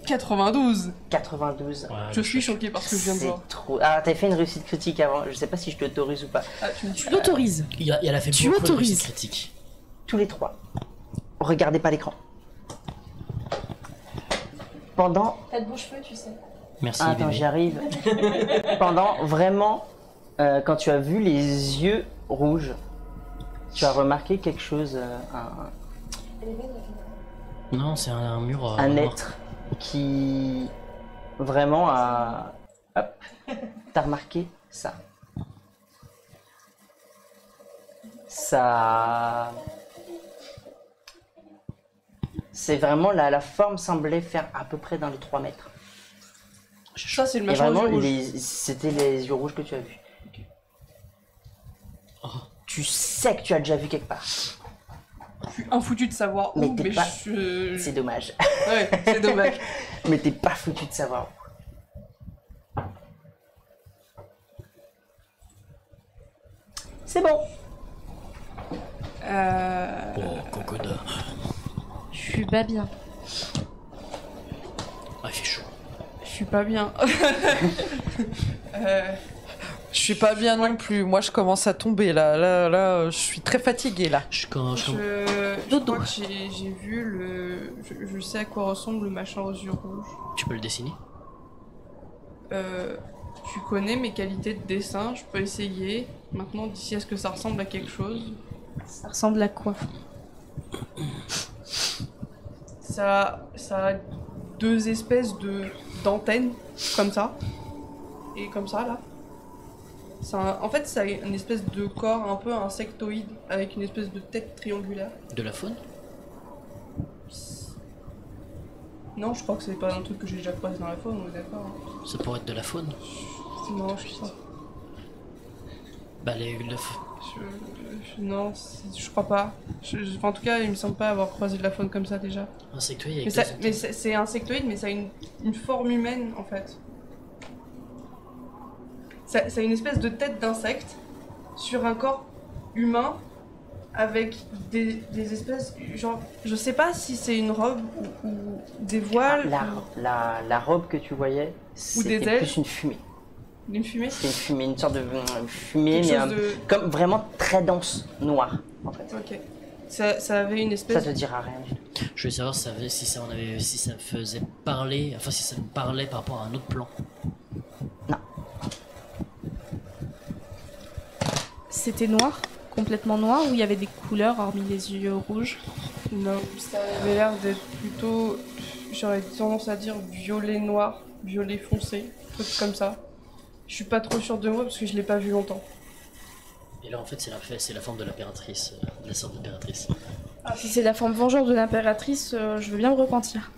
Speaker 4: 92.
Speaker 1: 92.
Speaker 3: Ouais,
Speaker 4: Je suis choquée par ce que je viens de
Speaker 1: C'est
Speaker 4: voir.
Speaker 1: trop. Ah, t'avais fait une réussite critique avant. Je sais pas si je t'autorise ou pas.
Speaker 4: Ah, tu me dis.
Speaker 2: Tu l'autorises.
Speaker 3: Elle a fait
Speaker 2: Tu
Speaker 3: beaucoup de
Speaker 2: autorises.
Speaker 3: réussites critiques.
Speaker 1: Tous les trois. Regardez pas l'écran. Pendant.
Speaker 2: T'as de beaux cheveux, tu sais.
Speaker 3: Merci,
Speaker 1: Ah, attends,
Speaker 3: bébé.
Speaker 1: j'y arrive. Pendant vraiment, quand tu as vu les yeux rouges tu as remarqué quelque chose,
Speaker 3: Non, c'est un mur.
Speaker 1: un
Speaker 3: noir.
Speaker 1: être qui vraiment a... Hop, t'as remarqué ça. Ça... C'est vraiment la forme semblait faire à peu près dans les 3 mètres.
Speaker 4: Ça, c'est le
Speaker 1: Et
Speaker 4: machin aux
Speaker 1: vraiment,
Speaker 4: yeux rouges.
Speaker 1: c'était les yeux rouges que tu as vus. Tu sais que tu as déjà vu quelque part.
Speaker 4: Je suis infoutu de savoir où,
Speaker 1: Mais t'es
Speaker 4: mais
Speaker 1: pas-
Speaker 4: je...
Speaker 1: C'est dommage.
Speaker 4: Ouais, c'est dommage.
Speaker 1: Mais t'es pas foutu de savoir où. C'est bon.
Speaker 3: Oh, cocoda.
Speaker 2: Je suis pas bien.
Speaker 3: Ah, il fait chaud.
Speaker 4: Je suis pas bien.
Speaker 5: Je suis pas bien non plus. Moi, je commence à tomber là. Je suis très fatiguée là.
Speaker 3: Je
Speaker 4: Dodo. Crois que j'ai vu le... Je sais à quoi ressemble le machin aux yeux rouges.
Speaker 3: Tu peux le dessiner?
Speaker 4: Tu connais mes qualités de dessin, je peux essayer. Maintenant, d'ici à ce que ça ressemble à quelque chose.
Speaker 2: Ça ressemble à quoi?
Speaker 4: Ça a 2 espèces d'antennes, comme ça. Et comme ça, là. En fait, ça a une espèce de corps un peu insectoïde, avec une espèce de tête triangulaire.
Speaker 3: De la faune?
Speaker 4: Non, je crois que c'est pas un truc que j'ai déjà croisé dans la faune, on est d'accord.
Speaker 3: Ça pourrait être de la faune.
Speaker 4: Non, je sais pas.
Speaker 3: Bah,
Speaker 4: Non, je crois pas. Enfin, en tout cas, il me semble pas avoir croisé de la faune comme ça déjà.
Speaker 3: Insectoïde avec
Speaker 4: Mais c'est insectoïde, mais ça a une forme humaine en fait. Ça a une espèce de tête d'insecte sur un corps humain avec des espèces. Genre, je sais pas si c'est une robe ou des voiles.
Speaker 1: La robe que tu voyais,
Speaker 4: Ou des
Speaker 1: c'était
Speaker 4: ailes.
Speaker 1: plus une fumée.
Speaker 4: Une fumée.
Speaker 1: C'était une fumée, une sorte de fumée,
Speaker 4: Quelque
Speaker 1: mais
Speaker 4: chose de.
Speaker 1: comme vraiment très dense, noire, en fait.
Speaker 4: Ok. Ça avait une
Speaker 1: Ça
Speaker 4: espèce.
Speaker 1: te dira rien du tout.
Speaker 3: Je voulais savoir si ça faisait parler, enfin si ça me parlait par rapport à un autre plan.
Speaker 2: C'était noir? Complètement noir ou il y avait des couleurs hormis les yeux rouges?
Speaker 4: Non, ça avait l'air d'être plutôt. J'aurais tendance à dire violet noir, violet foncé, truc comme ça. Je suis pas trop sûre de moi parce que je l'ai pas vu longtemps.
Speaker 3: Et là en fait c'est la forme de l'impératrice, de la sorte d'impératrice.
Speaker 2: Si c'est la forme vengeance de l'impératrice, je veux bien me repentir.